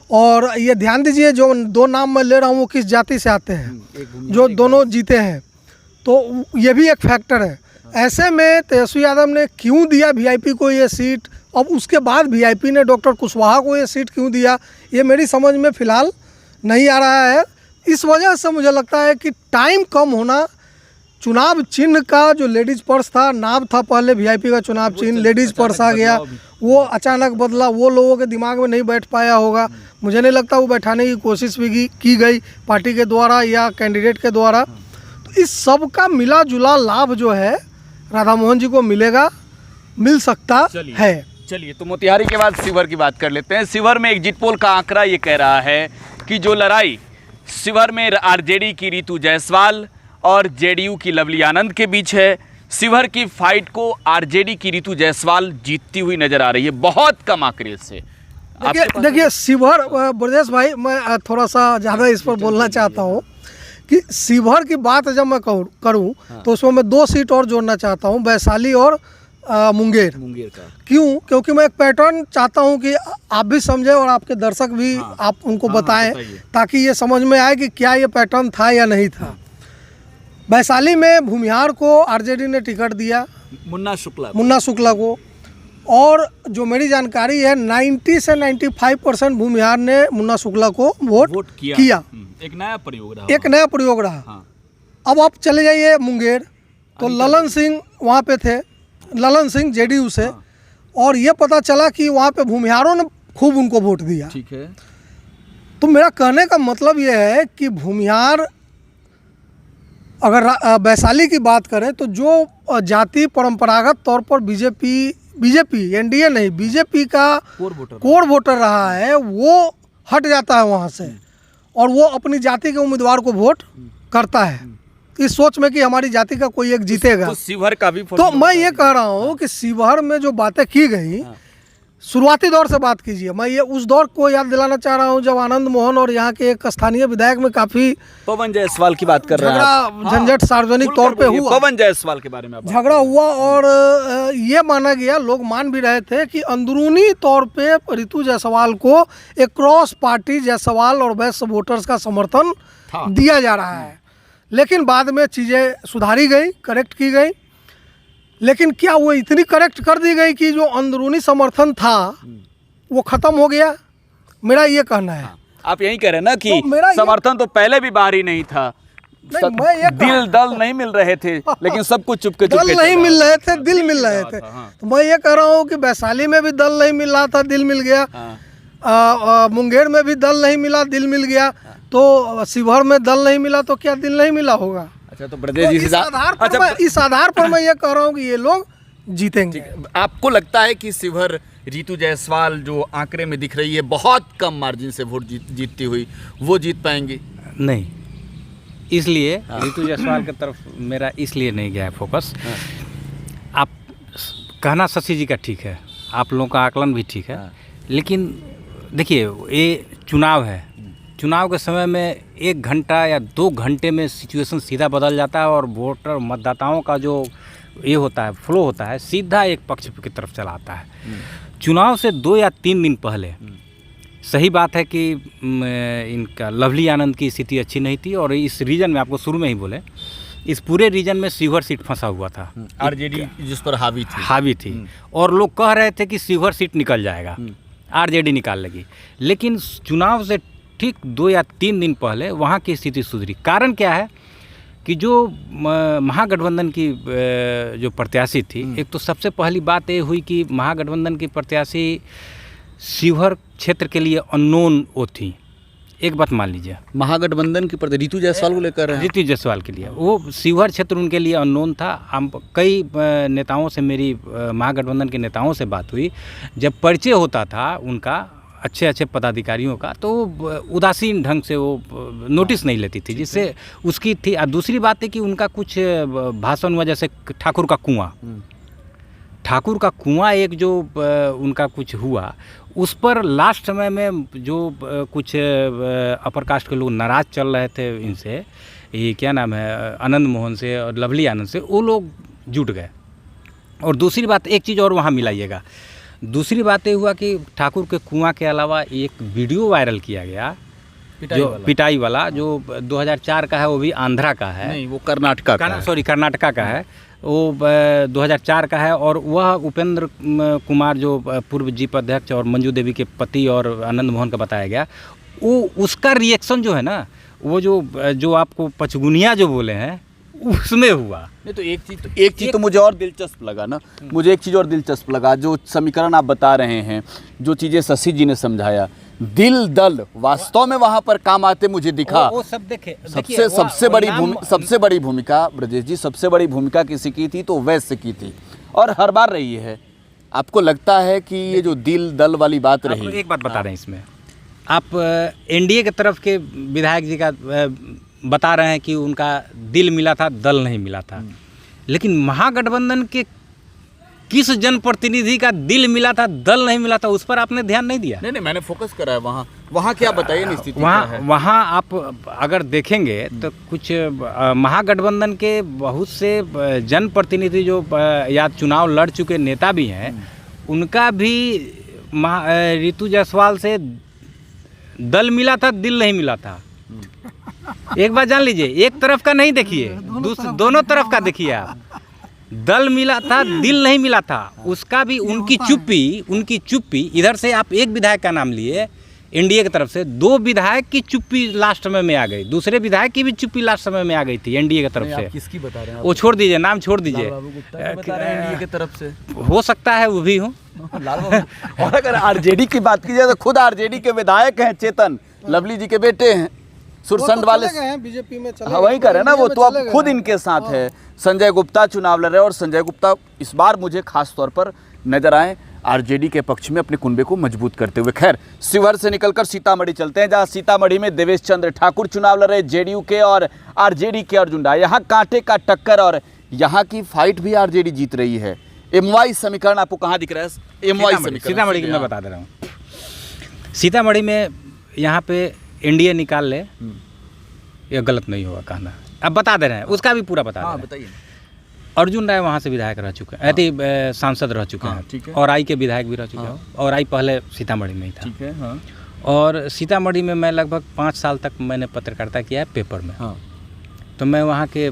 और ये ध्यान दीजिए, जो 2 नाम मैं ले रहा हूँ वो किस जाति से आते हैं, जो दोनों जीते हैं, तो ये भी एक फैक्टर है। ऐसे में तेजस्वी यादव ने क्यों दिया वीआईपी को ये सीट, अब उसके बाद वीआईपी ने डॉक्टर कुशवाहा को ये सीट क्यों दिया, ये मेरी समझ में फ़िलहाल नहीं आ रहा है। इस वजह से मुझे लगता है कि टाइम कम होना, चुनाव चिन्ह का जो लेडीज़ पर्स था, नाम था पहले वीआईपी का चुनाव चिन्ह, लेडीज़ पर्स आ गया, वो अचानक बदला, वो लोगों के दिमाग में नहीं बैठ पाया होगा। मुझे नहीं लगता वो बैठाने की कोशिश भी की गई पार्टी के द्वारा या कैंडिडेट के द्वारा। तो इस सब का मिला जुला लाभ जो है राधा मोहन जी को मिलेगा, मिल सकता है। चलिए, तो मोतिहारी के बाद शिवहर की बात कर लेते हैं। शिवहर में एग्जिट पोल का आंकड़ा ये कह रहा है कि जो लड़ाई शिवहर में आरजेडी की रितु जायसवाल और जेडीयू की लवली आनंद के बीच है, शिवहर की फाइट को आरजेडी की रितु जायसवाल जीतती हुई नजर आ रही है, बहुत कम आंकड़े से। देखिए शिवहर, ब्रजेश भाई, मैं थोड़ा सा ज़्यादा इस पर बोलना चाहता हूँ कि शिवहर की बात जब मैं करूँ तो उसमें मैं 2 सीट और जोड़ना चाहता हूँ, वैशाली और मुंगेर का। क्यों? क्योंकि मैं एक पैटर्न चाहता हूं कि आप भी समझें और आपके दर्शक भी आप उनको बताएं, ताकि ये समझ में आए कि क्या ये पैटर्न था या नहीं था। वैशाली में भूमिहार को आरजेडी ने टिकट दिया, मुन्ना शुक्ला को, और जो मेरी जानकारी है 90 से 95% भूमिहार ने मुन्ना शुक्ला को वोट किया। एक नया प्रयोग रहा। अब आप चले जाइए मुंगेर, तो ललन सिंह वहाँ पे थे, ललन सिंह जेडीयू से, और ये पता चला कि वहाँ पे भूमिहारों ने खूब उनको वोट दिया। ठीक है। तो मेरा कहने का मतलब ये है कि भूमिहार, अगर वैशाली की बात करें तो जो जाति परंपरागत तौर पर बीजेपी एनडीए नहीं, बीजेपी का कोर वोटर रहा है, वो हट जाता है वहाँ से और वो अपनी जाति के उम्मीदवार को वोट करता है, इस सोच में कि हमारी जाति का कोई एक जीतेगा। तो शिवहर का भी, तो मैं ये कह रहा हूँ कि शिवहर में जो बातें की गई, शुरुआती दौर से बात कीजिए, मैं ये उस दौर को याद दिलाना चाह रहा हूँ जब आनंद मोहन और यहाँ के एक स्थानीय विधायक में काफी पवन जायसवाल की बात कर रहे हैं, झंझट सार्वजनिक तौर पे हुआ, पवन जायसवाल के बारे में झगड़ा हुआ, और ये माना गया, लोग मान भी रहे थे कि अंदरूनी तौर पे रितु जायसवाल को एक क्रॉस पार्टी जायसवाल और वैश्य वोटर्स का समर्थन दिया जा रहा है। लेकिन बाद में चीज़ें सुधारी गई, करेक्ट की गई, लेकिन क्या वो इतनी करेक्ट कर दी गई कि जो अंदरूनी समर्थन था वो ख़त्म हो गया? मेरा ये कहना है। आप यही कह रहे हैं ना कि तो समर्थन तो पहले भी बाहरी नहीं था, दिल दल नहीं मिल रहे थे, लेकिन सब कुछ चुपके दल नहीं मिल रहे थे, दिल मिल रहे थे। तो मैं ये कह रहा हूँ कि वैशाली में भी दल नहीं मिल रहा था, दिल मिल गया, मुंगेर में भी दल नहीं मिला, दिल मिल गया, तो शिवहर में दल नहीं मिला तो क्या दिल नहीं मिला होगा? अच्छा, तो ब्रजेश जी इस आधार पर मैं ये कह रहा हूँ कि ये लोग जीतेंगे। आपको लगता है कि शिवहर रितु जायसवाल जो आंकड़े में दिख रही है बहुत कम मार्जिन से वोट जीतती हुई, वो जीत पाएंगी? नहीं, इसलिए रितु जायसवाल की तरफ मेरा इसलिए नहीं गया है फोकस। आप कहना शशि जी का ठीक है, आप लोगों का आकलन भी ठीक है, लेकिन देखिए ये चुनाव है, चुनाव के समय में 1 घंटा या 2 घंटे में सिचुएशन सीधा बदल जाता है और वोटर मतदाताओं का जो ये होता है, फ्लो होता है, सीधा एक पक्ष की तरफ चला आता है। चुनाव से 2 या 3 दिन पहले सही बात है कि इनका लवली आनंद की स्थिति अच्छी नहीं थी, और इस रीजन में आपको शुरू में ही बोले, इस पूरे रीजन में शिवहर सीट फंसा हुआ था, आरजेडी जिस पर हावी थी, और लोग कह रहे थे कि शिवहर सीट निकल जाएगा, आरजेडी निकाल लेगी। लेकिन चुनाव से ठीक 2 या 3 दिन पहले वहाँ की स्थिति सुधरी। कारण क्या है? कि जो महागठबंधन की जो प्रत्याशी थी, एक तो सबसे पहली बात ये हुई कि महागठबंधन की प्रत्याशी शिवहर क्षेत्र के लिए अननोन वो थी। एक बात मान लीजिए, महागठबंधन की प्रति ऋतु जायसवाल को लेकर ऋतु जायसवाल के लिए वो शिवहर क्षेत्र उनके लिए अननोन था। हम कई नेताओं से, मेरी महागठबंधन के नेताओं से बात हुई, जब परिचय होता था उनका अच्छे अच्छे पदाधिकारियों का, तो उदासीन ढंग से वो नोटिस नहीं लेती थी, जिससे उसकी थी। और दूसरी बात है कि उनका कुछ भाषण हुआ, जैसे ठाकुर का कुआं एक जो उनका कुछ हुआ, उस पर लास्ट समय में जो कुछ अपर कास्ट के लोग नाराज़ चल रहे थे इनसे, ये क्या नाम है, आनंद मोहन से और लवली आनंद से, वो लोग जुट गए। और दूसरी बात, एक चीज़ और वहाँ मिलाइएगा, दूसरी बात ये हुआ कि ठाकुर के कुआं के अलावा एक वीडियो वायरल किया गया पिटाई वाला, जो 2004 का है, वो भी आंध्रा का है, नहीं वो कर्नाटका का है। सॉरी कर्नाटका का है, वो 2004 का है। और वह उपेंद्र कुमार जो पूर्व जीप अध्यक्ष और मंजू देवी के पति और आनंद मोहन का बताया गया, वो उसका रिएक्शन जो है ना, वो जो आपको पचगुनिया जो बोले हैं उसमें हुआ। नहीं तो एक चीज़ तो मुझे और दिलचस्प लगा ना, मुझे एक चीज़ और दिलचस्प लगा, जो समीकरण आप बता रहे हैं, जो चीज़ें शशि जी ने समझाया, दिल दल वास्तव में वहाँ पर काम आते मुझे दिखा। वो सब देखे, सबसे बड़ी भूमिका ब्रजेश जी, सबसे बड़ी भूमिका किसी की थी तो वैश्य की थी, और हर बार रही है। आपको लगता है कि ये जो दिल दल वाली बात रही? एक बात बता रहे हैं इसमें, आप एनडीए की तरफ के विधायक जी का बता रहे हैं कि उनका दिल मिला था, दल नहीं मिला था, लेकिन महागठबंधन के किस जनप्रतिनिधि का दिल मिला था, दल नहीं मिला था, उस पर आपने ध्यान नहीं दिया। नहीं, मैंने फोकस करा है वहाँ क्या बताइए स्थिति। वहाँ आप अगर देखेंगे तो कुछ महागठबंधन के बहुत से जनप्रतिनिधि जो या चुनाव लड़ चुके नेता भी हैं, उनका भी ऋतु जायसवाल से दल मिला था, दिल नहीं मिला था। एक बात जान लीजिए, एक तरफ का नहीं देखिए, दोनों तरफ का देखिए आप। दल मिला था, दिल नहीं मिला था, उसका भी उनकी चुप्पी। इधर से आप एक विधायक का नाम लिए एनडीए की तरफ से, 2 विधायक की चुप्पी लास्ट समय में आ गई, दूसरे विधायक की भी चुप्पी लास्ट समय में आ गई थी एनडीए की तरफ से। किसकी बता रहे हैं? वो छोड़ दीजिए, नाम छोड़ दीजिए, एनडीए की तरफ से हो सकता है वो भी हो। और अगर आरजेडी की बात की जाए तो खुद आरजेडी के विधायक हैं चेतन, लवली जी के बेटे हैं, सुरसंड वाले बीजेपी में चले, हाँ वही कर रहे हैं ना, वो तो अब खुद इनके साथ है। संजय गुप्ता चुनाव लड़ रहे हैं, और संजय गुप्ता इस बार मुझे खास तौर पर नजर आए आरजेडी के पक्ष में अपने कुनबे को मजबूत करते हुए। खैर, शिवहर से निकलकर सीतामढ़ी चलते हैं, जहां सीतामढ़ी में देवेश चंद्र ठाकुर चुनाव लड़ रहे, जेडीयू के और आरजेडी के अर्जुन राय। यहाँ कांटे का टक्कर, और यहाँ की फाइट भी आरजेडी जीत रही है। एमवाई समीकरण आपको कहाँ दिख रहा है? एमवाई समीकरण सीतामढ़ी की मैं बता दे रहा हूँ। सीतामढ़ी में यहाँ पे एनडीए निकाल ले, ये गलत नहीं होगा कहना, अब बता दे रहे हैं, उसका भी पूरा बता दे रहे हैं। अर्जुन राय वहाँ से विधायक रह चुके हैं, सांसद रह चुके हैं, और आई के विधायक भी रह चुके हैं, और आई पहले सीतामढ़ी में ही था। ठीक है, हाँ। और सीतामढ़ी में मैं लगभग 5 साल तक मैंने पत्रकारिता किया है पेपर में, हाँ। तो मैं वहाँ के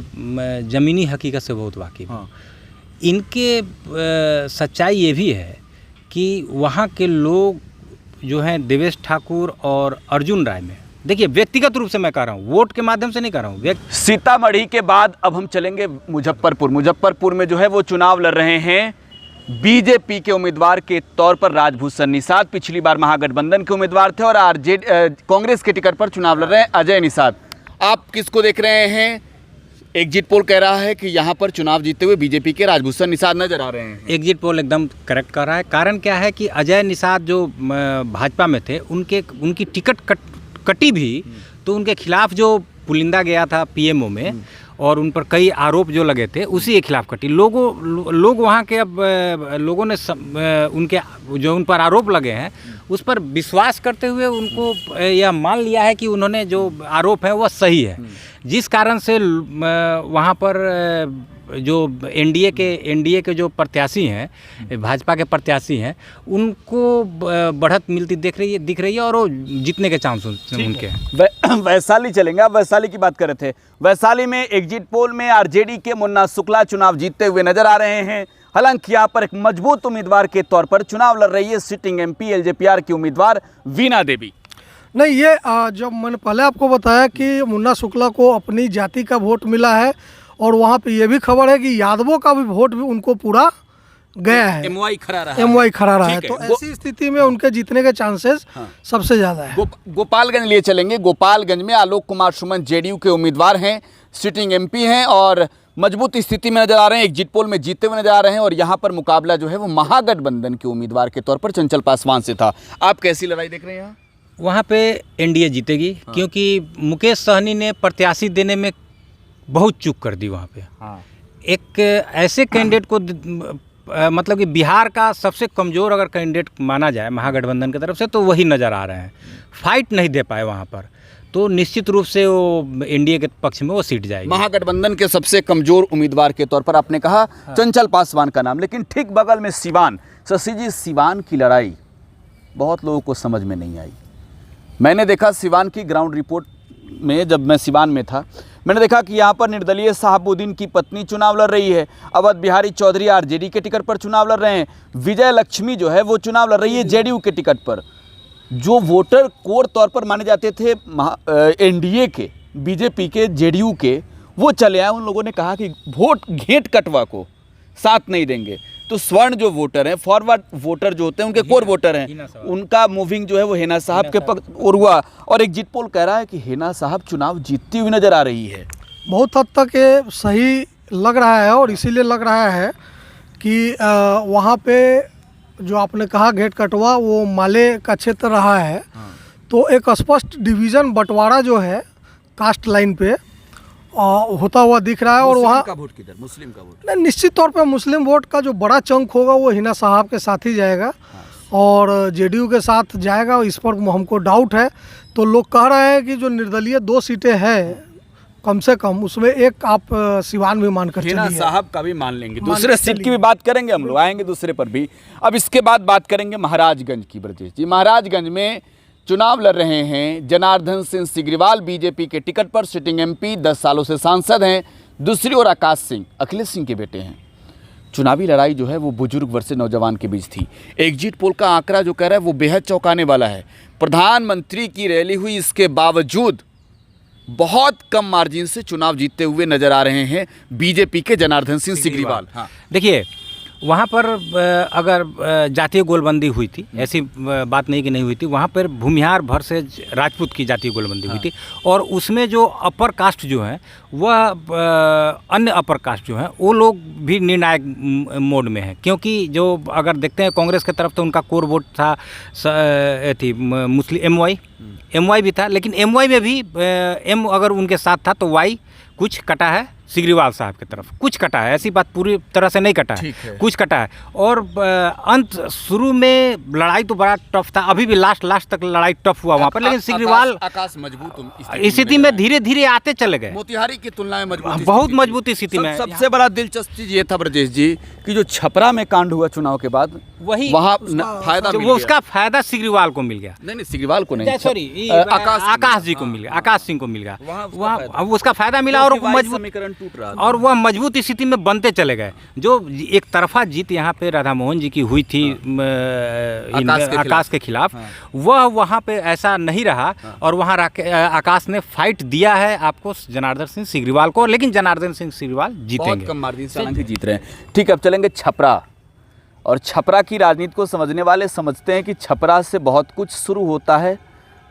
ज़मीनी हकीकत से बहुत वाकिफ़ हूँ। इनके सच्चाई ये भी है कि वहाँ के लोग जो हैं देवेश ठाकुर और अर्जुन राय में, देखिए व्यक्तिगत रूप से मैं कह रहा हूँ, वोट के माध्यम से नहीं कह रहा हूँ। सीतामढ़ी के बाद अब हम चलेंगे मुजफ्फरपुर में जो है वो चुनाव लड़ रहे हैं बीजेपी के उम्मीदवार के तौर पर राजभूषण निषाद। पिछली बार महागठबंधन के उम्मीदवार थे, और कांग्रेस के टिकट पर चुनाव लड़ रहे हैं अजय निषाद। आप किसको देख रहे हैं? एग्जिट पोल कह रहा है कि यहाँ पर चुनाव जीतते हुए बीजेपी के राजभूषण निषाद नजर आ रहे हैं। एग्जिट पोल एकदम करेक्ट कर रहा है। कारण क्या है कि अजय निषाद जो भाजपा में थे, उनकी टिकट कटी भी, तो उनके खिलाफ जो पुलिंदा गया था पीएमओ में, और उन पर कई आरोप जो लगे थे, उसी के खिलाफ कटी। लोग वहाँ के अब लोगों ने उनके जो उन पर आरोप लगे हैं उस पर विश्वास करते हुए उनको यह मान लिया है कि उन्होंने जो आरोप है वह सही है, जिस कारण से वहाँ पर जो एनडीए के जो प्रत्याशी हैं, भाजपा के प्रत्याशी हैं, उनको बढ़त मिलती दिख रही है, और वो जीतने के चांस उनके हैं। वैशाली चलेंगे। आप वैशाली की बात कर रहे थे। वैशाली में एग्जिट पोल में आरजेडी के मुन्ना शुक्ला चुनाव जीतते हुए नजर आ रहे हैं। हालांकि यहाँ पर एक मजबूत उम्मीदवार के तौर पर चुनाव लड़ रही है सिटिंग एमपी एलजेपीआर की उम्मीदवार वीणा देवी। नहीं, ये जब मैंने पहले आपको बताया कि मुन्ना शुक्ला को अपनी जाति का वोट मिला है, और वहाँ पे ये भी खबर है कि यादवों का भी वोट भी उनको पूरा गया है, एमवाई खड़ा रहा एमवाई खड़ा रहा है। ठीक है। तो ऐसी स्थिति में उनके जीतने के चांसेस सबसे ज़्यादा है। गोपालगंज लिए चलेंगे। गोपालगंज में आलोक कुमार सुमन जेडीयू के उम्मीदवार हैं, सिटिंग एमपी हैं और मजबूत स्थिति में नजर आ रहे हैं, एग्जिट पोल में जीतते हुए नजर आ रहे हैं। और यहाँ पर मुकाबला जो है वो महागठबंधन के उम्मीदवार के तौर पर चंचल पासवान से था। आप कैसी लड़ाई देख रहे हैं यहाँ? वहाँ पे एनडीए जीतेगी, क्योंकि मुकेश सहनी ने प्रत्याशी देने में बहुत चूक कर दी वहाँ पे। एक ऐसे कैंडिडेट को मतलब कि बिहार का सबसे कमज़ोर अगर कैंडिडेट माना जाए महागठबंधन की तरफ से तो वही नज़र आ रहे हैं। फाइट नहीं दे पाए वहाँ पर, तो निश्चित रूप से वो एनडीए के पक्ष में वो सीट जाएगी। महागठबंधन के सबसे कमजोर उम्मीदवार के तौर पर आपने कहा चंचल पासवान का नाम, लेकिन ठीक बगल में सिवान। शशि जी, सिवान की लड़ाई बहुत लोगों को समझ में नहीं आई। मैंने देखा सिवान की ग्राउंड रिपोर्ट में, जब मैं सिवान में था, मैंने देखा कि यहाँ पर निर्दलीय शहाबुद्दीन की पत्नी चुनाव लड़ रही है, अवध बिहारी चौधरी आरजेडी के टिकट पर चुनाव लड़ रहे हैं, विजय लक्ष्मी जो है वो चुनाव लड़ रही है जेडीयू के टिकट पर। जो वोटर कोर तौर पर माने जाते थे एनडीए के, बीजेपी के, जेडीयू के, वो चले आए। उन लोगों ने कहा कि वोट घेंट कटवा को साथ नहीं देंगे। तो स्वर्ण जो वोटर हैं, फॉरवर्ड वोटर जो होते हैं, उनके कोर वोटर हैं, उनका मूविंग जो है वो हेना साहब के पक्ष और हुआ। और एग्जिट पोल कह रहा है कि हेना साहब चुनाव जीतती हुई नजर आ रही है। बहुत हद तक ये सही लग रहा है, और इसीलिए लग रहा है कि वहाँ पे जो आपने कहा घेट कटवा, वो माले का क्षेत्र रहा है। तो एक स्पष्ट डिवीज़न बंटवारा जो है कास्ट लाइन पे होता हुआ दिख रहा है। और वहाँ का वोट किधर? मुस्लिम का वोट नहीं, निश्चित तौर पे मुस्लिम वोट का जो बड़ा चंक होगा वो हिना साहब के साथ ही जाएगा और जेडीयू के साथ जाएगा, इस पर हमको डाउट है। तो लोग कह रहे हैं कि जो निर्दलीय 2 सीटें हैं कम से कम, उसमें एक आप सिवान भी मानकर चलिए। हिना साहब का भी मान लेंगे, दूसरे सीट की भी बात करेंगे, हम लोग आएंगे दूसरे पर भी। अब इसके बाद बात करेंगे महाराजगंज की। ब्रजेश जी, महाराजगंज में चुनाव लड़ रहे हैं जनार्दन सिंह सिग्रीवाल बीजेपी के टिकट पर, सिटिंग एमपी, 10 सालों से सांसद हैं। दूसरी ओर आकाश सिंह अखिलेश सिंह के बेटे हैं। चुनावी लड़ाई जो है वो बुजुर्ग वर्सेस नौजवान के बीच थी। एग्जिट पोल का आंकड़ा जो कह रहा है वो बेहद चौंकाने वाला है। प्रधानमंत्री की रैली हुई, इसके बावजूद बहुत कम मार्जिन से चुनाव जीतते हुए नजर आ रहे हैं बीजेपी के जनार्दन सिंह सिग्रीवाल। देखिए, वहाँ पर अगर जातीय गोलबंदी हुई थी, ऐसी बात नहीं कि नहीं हुई थी, वहाँ पर भूमिहार भर से राजपूत की जातीय गोलबंदी हुई थी। और उसमें जो अपर कास्ट जो है वह अन्य अपर कास्ट जो है वो लोग भी निर्णायक मोड में हैं, क्योंकि जो अगर देखते हैं कांग्रेस की तरफ तो उनका कोर वोट था थी मुस्लिम एमवाई भी था, लेकिन एमवाई में भी एम अगर उनके साथ था तो वाई कुछ कटा है सिग्रीवाल साहब की तरफ, कुछ कटा है, ऐसी बात पूरी तरह से नहीं कटा है, कुछ कटा है। और अंत शुरू में लड़ाई तो बड़ा टफ था, अभी भी लास्ट तक लड़ाई टफ हुआ वहाँ पर, लेकिन सिग्रीवाल आकाश मजबूत स्थिति में धीरे धीरे आते चले गए। मोतिहारी की तुलना में बहुत मजबूत स्थिति में। सबसे बड़ा दिलचस्प चीज ये था ब्रजेश जी कि जो छपरा में कांड हुआ चुनाव के बाद, वही वहाँ फायदा वो उसका फायदा सिग्रीवाल को मिल गया। नहीं, सिग्रीवाल को नहीं, सॉरी आकाश जी को मिल गया, आकाश सिंह को मिल गया, वहाँ उसका फायदा मिला और मजबूत टूट रहा और वह मजबूत स्थिति में बनते चले गए। जो एक तरफा जीत यहाँ पे राधा मोहन जी की हुई थी आकाश के खिलाफ, वह वहाँ पे ऐसा नहीं रहा। और वहाँ आकाश ने फाइट दिया है आपको जनार्दन सिंह सिग्रीवाल को, लेकिन जनार्दन सिंह सिग्रीवाल जीतेंगे, बहुत कम मार्जिन से हालांकि जीत रहे हैं। ठीक है, अब चलेंगे छपरा। और छपरा की राजनीति को समझने वाले समझते हैं कि छपरा से बहुत कुछ शुरू होता है,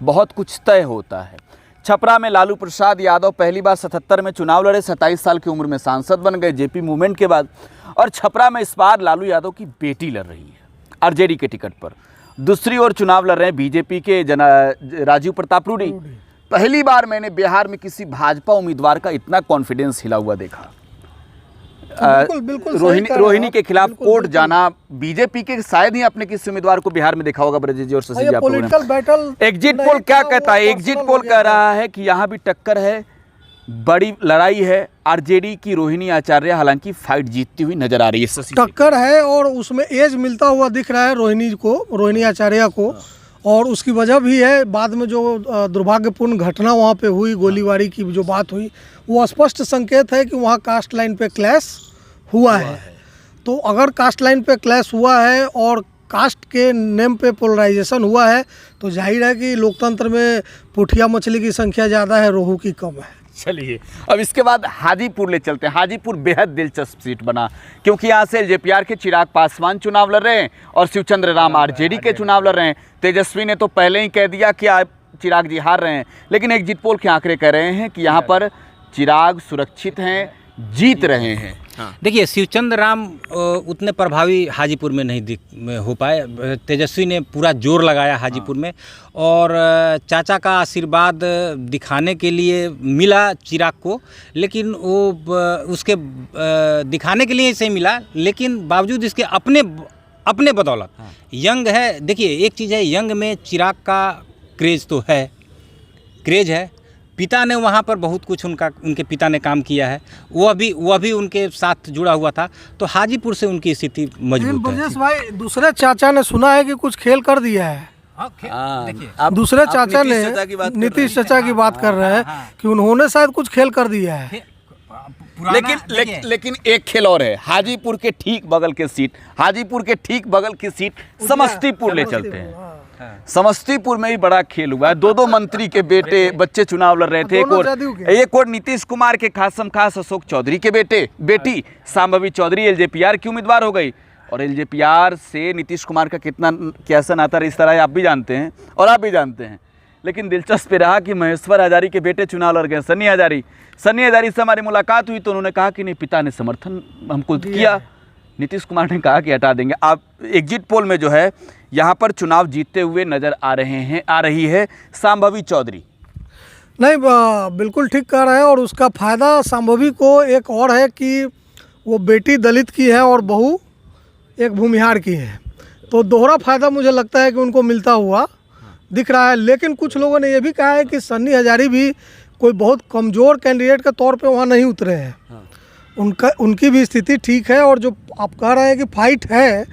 बहुत कुछ तय होता है। छपरा में लालू प्रसाद यादव पहली बार 77 में चुनाव लड़े, 27 साल की उम्र में सांसद बन गए जेपी मूवमेंट के बाद। और छपरा में इस बार लालू यादव की बेटी लड़ रही है आरजेडी के टिकट पर। दूसरी ओर चुनाव लड़ रहे हैं बीजेपी के राजीव प्रताप रूडी। पहली बार मैंने बिहार में किसी भाजपा उम्मीदवार का इतना कॉन्फिडेंस हिला हुआ देखा। बिल्कुल रोहिणी के खिलाफ कोर्ट जाना, बीजेपी के शायद ही अपने किसी उम्मीदवार को बिहार में देखा होगा ब्रजेश जी और शशि जी। पॉलिटिकल बैटल एग्जिट पोल क्या कहता है? एग्जिट पोल कह रहा है कि यहाँ भी टक्कर है, बड़ी लड़ाई है। आरजेडी की रोहिणी आचार्य हालांकि फाइट जीतती हुई नजर आ रही है। टक्कर है और उसमें एज मिलता हुआ दिख रहा है रोहिणी आचार्य को। और उसकी वजह भी है, बाद में जो दुर्भाग्यपूर्ण घटना वहाँ पे हुई, गोलीबारी की जो बात हुई, वो स्पष्ट संकेत है कि वहाँ कास्ट लाइन पे क्लैश हुआ है। तो अगर कास्ट लाइन पे क्लैश हुआ है और कास्ट के नेम पे पोलराइजेशन हुआ है, तो जाहिर है कि लोकतंत्र में पोठिया मछली की संख्या ज़्यादा है, रोहू की कम है। चलिए अब इसके बाद हाजीपुर ले चलते हैं। हाजीपुर बेहद दिलचस्प सीट बना, क्योंकि यहाँ से एलजेपीआर के चिराग पासवान चुनाव लड़ रहे हैं और शिवचंद्र राम आरजेडी के चुनाव लड़ रहे हैं। तेजस्वी ने तो पहले ही कह दिया कि आप चिराग जी हार रहे हैं, लेकिन एग्जिट पोल के आंकड़े कह रहे हैं कि यहाँ पर चिराग सुरक्षित हैं, जीत रहे हैं। देखिए, शिवचंद्र राम उतने प्रभावी हाजीपुर में नहीं हो पाए। तेजस्वी ने पूरा जोर लगाया हाजीपुर में, और चाचा का आशीर्वाद दिखाने के लिए मिला चिराग को, लेकिन वो उसके दिखाने के लिए इसे मिला, लेकिन बावजूद इसके अपने बदौलत यंग है। देखिए, एक चीज़ है, यंग में चिराग का क्रेज़ तो है, क्रेज है। पिता ने वहाँ पर बहुत कुछ उनके पिता ने काम किया है, वह भी उनके साथ जुड़ा हुआ था, तो हाजीपुर से उनकी स्थिति मजबूत है। ब्रजेश भाई, दूसरे चाचा ने सुना है कि कुछ खेल कर दिया है। देखिए, दूसरे चाचा ने नीतीश चाचा की बात कर रहे हैं कि उन्होंने शायद कुछ खेल कर दिया है। लेकिन एक खेल और है। हाजीपुर के ठीक बगल के सीट, हाजीपुर के ठीक बगल की सीट समस्तीपुर ले चलते हैं। समस्तीपुर में ही बड़ा खेल हुआ है। दो मंत्री के बच्चे चुनाव लड़ रहे थे। एक और नीतीश कुमार के खासम खास अशोक चौधरी के बेटी सांभवी चौधरी एलजेपीआर की उम्मीदवार हो गई, और एलजेपीआर से नीतीश कुमार का कैसा नाता रिश्ता है आप भी जानते हैं और आप भी जानते हैं। लेकिन दिलचस्प रहा कि महेश्वर हजारी के बेटे चुनाव लड़ गए, सन्नी हजारी से हमारी मुलाकात हुई तो उन्होंने कहा कि नहीं, पिता ने समर्थन हमको किया, नीतीश कुमार ने कहा कि हटा देंगे। आप एग्जिट पोल में जो है यहाँ पर चुनाव जीतते हुए नजर आ रही है सांभवी चौधरी। नहीं, बिल्कुल ठीक कह रहे हैं, और उसका फ़ायदा सांभवी को एक और है कि वो बेटी दलित की है और बहू एक भूमिहार की है, तो दोहरा फ़ायदा मुझे लगता है कि उनको मिलता हुआ दिख रहा है। लेकिन कुछ लोगों ने ये भी कहा है कि सन्नी हजारी भी कोई बहुत कमज़ोर कैंडिडेट के तौर पे वहाँ नहीं उतरे हैं। उनकी भी स्थिति ठीक है, और जो आप कह रहे हैं कि फाइट है,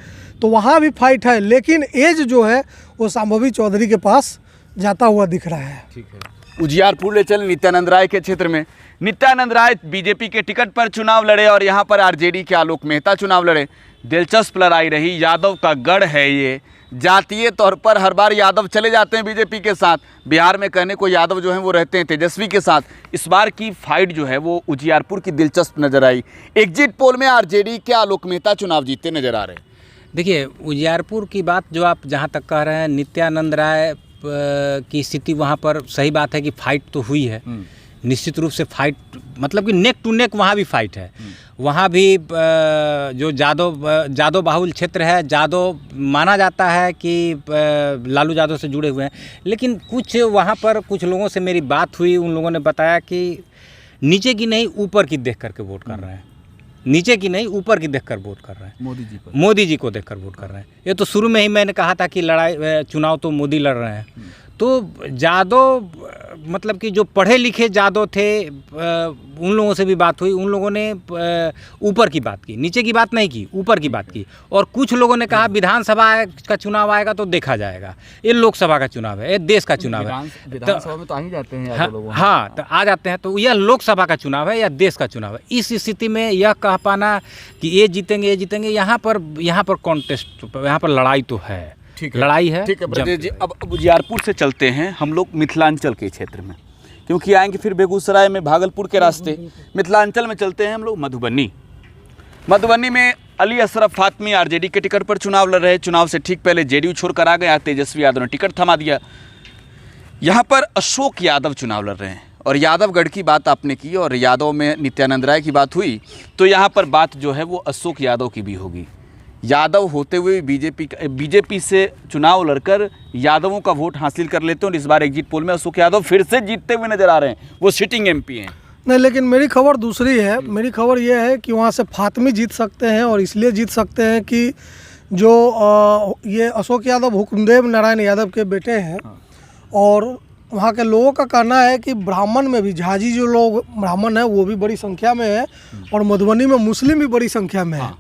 तो वहाँ भी फाइट है, लेकिन एज जो है वो सांभवी चौधरी के पास जाता हुआ दिख रहा है। ठीक है, उजियारपुर ले चले नित्यानंद राय के क्षेत्र में। नित्यानंद राय बीजेपी के टिकट पर चुनाव लड़े और यहाँ पर आरजेडी के आलोक मेहता चुनाव लड़े। दिलचस्प लड़ाई रही। यादव का गढ़ है ये, जातीय तौर पर हर बार यादव चले जाते हैं बीजेपी के साथ। बिहार में कहने को यादव जो हैं वो रहते हैं तेजस्वी के साथ। इस बार की फाइट जो है वो उजियारपुर की दिलचस्प नजर आई। एग्जिट पोल में आरजेडी के आलोक मेहता चुनाव जीतते नजर आ रहे हैं। देखिए, उजियारपुर की बात जो आप जहाँ तक कह रहे हैं, नित्यानंद राय की स्थिति वहाँ पर सही बात है कि फाइट तो हुई है, निश्चित रूप से फाइट, मतलब कि नेक टू नेक वहाँ भी फाइट है। वहाँ भी जो जादव बाहुल क्षेत्र है, जादव माना जाता है कि लालू यादव से जुड़े हुए हैं, लेकिन कुछ वहाँ पर कुछ लोगों से मेरी बात हुई, उन लोगों ने बताया कि नीचे की नहीं ऊपर की देख करके वोट कर रहे हैं, नीचे की नहीं ऊपर की देखकर वोट कर रहे हैं, मोदी जी को देखकर वोट कर रहे हैं। ये तो शुरू में ही मैंने कहा था कि चुनाव तो मोदी लड़ रहे हैं। तो जादव, मतलब कि जो पढ़े लिखे जादव थे, उन लोगों से भी बात हुई, उन लोगों ने ऊपर की बात की, नीचे की बात नहीं की, ऊपर की बात की। और कुछ लोगों ने कहा विधानसभा का चुनाव आएगा तो देखा जाएगा, ये लोकसभा का चुनाव है, ये देश का चुनाव है। विधानसभा में तो आ ही जाते हैं हाँ, तो आ जाते हैं, तो यह लोकसभा का चुनाव है या देश का चुनाव है। इस स्थिति में यह कह पाना कि ये जीतेंगे, यहाँ पर कॉन्टेस्ट, यहाँ पर लड़ाई तो है, लड़ाई है। ठीक है ब्रजेश जी, अब उजियारपुर से चलते हैं हम लोग मिथिलांचल के क्षेत्र में, क्योंकि आएंगे फिर बेगूसराय में, भागलपुर के रास्ते। मिथिलांचल में चलते हैं हम लोग मधुबनी में अली अशरफ फातमी आरजेडी के टिकट पर चुनाव लड़ रहे हैं। चुनाव से ठीक पहले जेडीयू छोड़कर आ गया, तेजस्वी यादव ने टिकट थमा दिया। यहाँ पर अशोक यादव चुनाव लड़ रहे हैं, और यादवगढ़ की बात आपने की और यादव में नित्यानंद राय की बात हुई, तो यहाँ पर बात जो है वो अशोक यादव की भी होगी। यादव होते हुए बीजेपी से चुनाव लड़कर यादवों का वोट हासिल कर लेते हैं, और इस बार एग्जिट पोल में अशोक यादव फिर से जीतते हुए नजर आ रहे हैं। वो सिटिंग एमपी हैं। नहीं, लेकिन मेरी खबर दूसरी है। मेरी खबर ये है कि वहाँ से फातमी जीत सकते हैं, और इसलिए जीत सकते हैं कि जो ये अशोक यादव हुकुमदेव नारायण यादव के बेटे हैं, और वहाँ के लोगों का कहना है कि ब्राह्मण में भी, झाजी जो लोग ब्राह्मण हैं वो भी बड़ी संख्या में है, और मधुबनी में मुस्लिम भी बड़ी संख्या में है।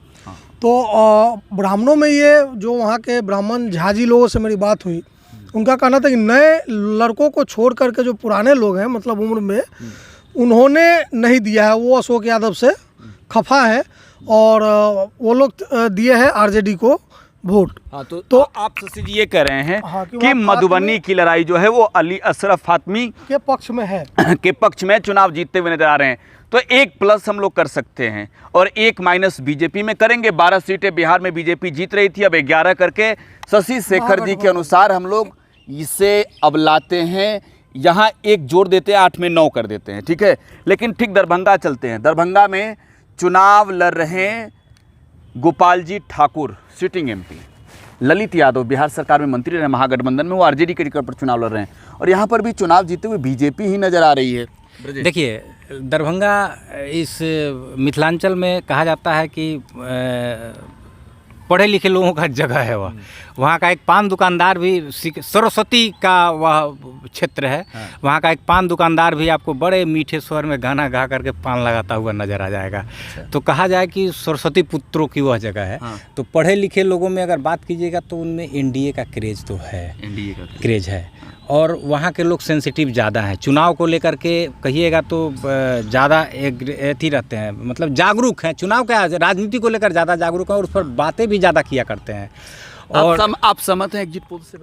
तो ब्राह्मणों में ये जो वहाँ के ब्राह्मण झाजी लोगों से मेरी बात हुई, उनका कहना था कि नए लड़कों को छोड़ करके जो पुराने लोग हैं, मतलब उम्र में, उन्होंने नहीं दिया है, वो अशोक यादव से खफा है, और वो लोग दिए हैं आरजेडी को वोट। हाँ, तो तो आप शशि जी ये कह रहे हैं हाँ, कि कि वहाँ मधुबनी की लड़ाई जो है वो अली अशरफ फातमी के पक्ष में है। के पक्ष में चुनाव जीतते हुए नजर आ रहे हैं। तो 1+ हम लोग कर सकते हैं और 1- बीजेपी में करेंगे। 12 सीटें बिहार में बीजेपी जीत रही थी, अब 11 करके शशि शेखर जी के अनुसार हम लोग इसे अब लाते हैं, यहाँ 1 जोड़ देते हैं, 8 में 9 कर देते हैं, ठीक है। लेकिन ठीक दरभंगा चलते हैं। दरभंगा में चुनाव लड़ रहे हैं गोपाल जी ठाकुर, सिटिंग एमपी। ललित यादव बिहार सरकार में मंत्री रहे महागठबंधन में, वो आरजेडी के टिकट पर चुनाव लड़ रहे हैं और यहाँ पर भी चुनाव जीते हुए बीजेपी ही नजर आ रही है। देखिए, दरभंगा इस मिथिलांचल में कहा जाता है कि पढ़े लिखे लोगों का जगह है वह। वहाँ का एक पान दुकानदार भी, सरस्वती का वह क्षेत्र है, वहाँ का एक पान दुकानदार भी आपको बड़े मीठे स्वर में गाना गा करके पान लगाता हुआ नज़र आ जाएगा। तो कहा जाए कि सरस्वती पुत्रों की वह जगह है। तो पढ़े लिखे लोगों में अगर बात कीजिएगा तो उनमें एनडीए का क्रेज तो है, एनडीए का क्रेज है। और वहाँ के लोग सेंसिटिव ज़्यादा हैं, चुनाव को लेकर के कहिएगा तो ज़्यादा एथी रहते हैं, मतलब जागरूक हैं, चुनाव का राजनीति को लेकर ज़्यादा जागरूक हैं और उस पर बातें भी ज़्यादा किया करते हैं। और आप सहमत हैं एग्जिट पोल से?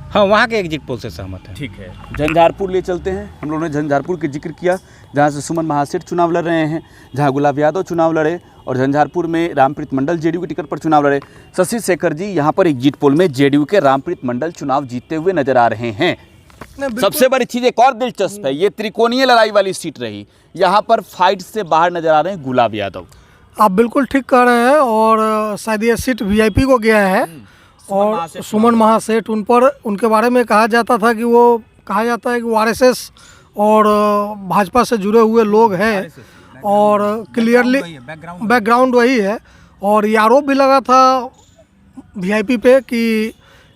हाँ, वहाँ के एग्जिट पोल से सहमत है। ठीक है, झंझारपुर ले चलते हैं। हम लोगों ने झंझारपुर के जिक्र किया, जहाँ से सुमन महासेठ चुनाव लड़ रहे हैं, जहाँ गुलाब यादव चुनाव लड़े और झंझारपुर में रामप्रीत मंडल जेडीयू के टिकट पर चुनाव लड़े। शशि शेखर जी यहाँ पर एग्जिट पोल में जेडीयू के रामप्रीत मंडल चुनाव जीतते हुए नजर आ रहे हैं। सबसे बड़ी चीज़ एक और दिलचस्प है, ये त्रिकोणीय लड़ाई वाली सीट रही, यहाँ पर फाइट से बाहर नजर आ रहे हैं गुलाब यादव। आप बिल्कुल ठीक कह रहे हैं और शायद ये सीट वीआईपी को गया है और सुमन महासेठ, उन पर उनके बारे में कहा जाता था कि वो कहा जाता है कि वो आरएसएस और भाजपा से जुड़े हुए लोग हैं और क्लियरली बैकग्राउंड वही है। और ये आरोप भी लगा था वीआईपी पे कि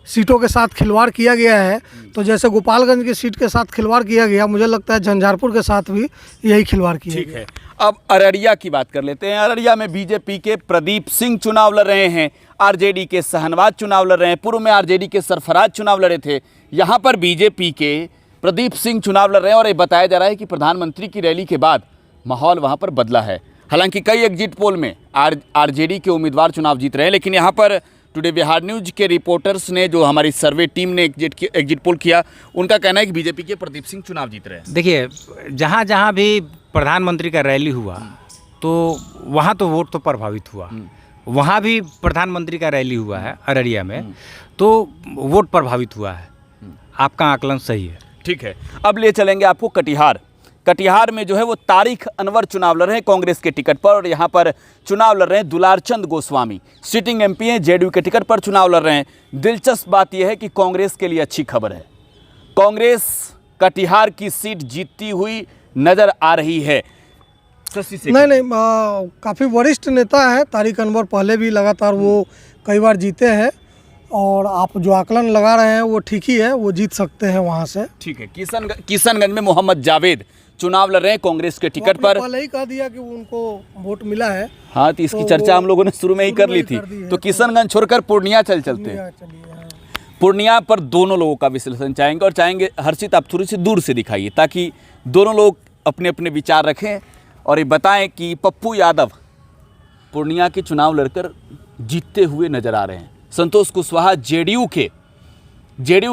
सीटों के साथ खिलवाड़ किया गया है। तो जैसे गोपालगंज की सीट के साथ खिलवाड़ किया गया, मुझे लगता है झंझारपुर के साथ भी यही खिलवाड़ किया ठीक है, अब अररिया की बात कर लेते हैं। अररिया में बीजेपी के प्रदीप सिंह चुनाव लड़ रहे हैं, आरजेडी के शहनवाज चुनाव लड़ रहे हैं, पूर्व में आरजेडी के सरफराज चुनाव लड़े थे, यहाँ पर बीजेपी के प्रदीप सिंह चुनाव लड़ रहे हैं और ये बताया जा रहा है कि प्रधानमंत्री की रैली के बाद माहौल वहाँ पर बदला है। हालांकि कई एग्जिट पोल में आरजेडी के उम्मीदवार चुनाव जीत रहे हैं, लेकिन यहाँ पर टुडे बिहार न्यूज के रिपोर्टर्स ने, जो हमारी सर्वे टीम ने एग्जिट पोल किया, उनका कहना है कि बीजेपी के प्रदीप सिंह चुनाव जीत रहे हैं। देखिए, जहाँ जहाँ भी प्रधानमंत्री का रैली हुआ तो वहाँ तो वोट तो प्रभावित हुआ, वहाँ भी प्रधानमंत्री का रैली हुआ है अररिया में तो वोट प्रभावित हुआ है। आपका आकलन सही है। ठीक है, अब ले चलेंगे आपको कटिहार। कटिहार में जो है वो तारिक अनवर चुनाव लड़ रहे हैं कांग्रेस के टिकट पर और यहाँ पर चुनाव लड़ रहे हैं दुलारचंद गोस्वामी, सिटिंग एमपी हैं, जेडीयू के टिकट पर चुनाव लड़ रहे हैं। दिलचस्प बात यह है कि कांग्रेस के लिए अच्छी खबर है, कांग्रेस कटिहार की सीट जीतती हुई नजर आ रही है। नहीं, काफ़ी वरिष्ठ नेता है तारिक अनवर, पहले भी लगातार वो कई बार जीते हैं और आप जो आकलन लगा रहे हैं वो ठीक ही है, वो जीत सकते हैं वहाँ से। ठीक है, किशनगंज में मोहम्मद जावेद चुनाव लड़ रहे हैं कांग्रेस के टिकट पर। पहले ही कह दिया कि उनको वोट मिला है। हाँ, तो इसकी चर्चा हम लोगों ने शुरू में ही कर ली थी। तो किशनगंज छोड़कर पूर्णिया चलते हैं। पूर्णिया पर दोनों लोगों का विश्लेषण चाहेंगे और चाहेंगे हर्षित आप थोड़ी सी दूर से दिखाइए ताकि दोनों लोग अपने अपने विचार रखें और ये बताएं कि पप्पू यादव पूर्णिया के चुनाव लड़कर जीतते हुए नजर आ रहे हैं। संतोष कुशवाहा जेडीयू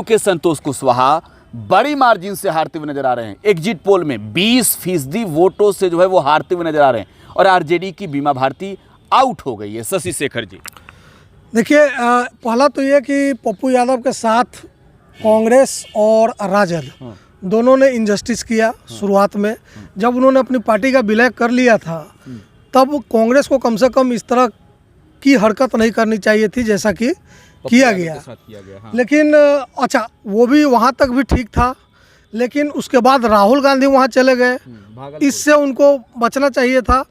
के संतोष कुशवाहा बड़ी मार्जिन से हारते हुए नजर आ रहे हैं। एग्जिट पोल में 20% वोटों से जो है वो हारते हुए नजर आ रहे हैं और आरजेडी की बीमा भारती आउट हो गई है। शशि शेखर जी, देखिए, पहला तो ये कि पप्पू यादव के साथ कांग्रेस और राजद दोनों ने इनजस्टिस किया। शुरुआत में जब उन्होंने अपनी पार्टी का विलय कर लिया था तब कांग्रेस को कम से कम इस तरह की हरकत नहीं करनी चाहिए थी जैसा कि किया गया। हाँ। लेकिन अच्छा, वो भी वहाँ तक भी ठीक था, लेकिन उसके बाद राहुल गांधी वहाँ चले गए, इससे उनको बचना चाहिए था।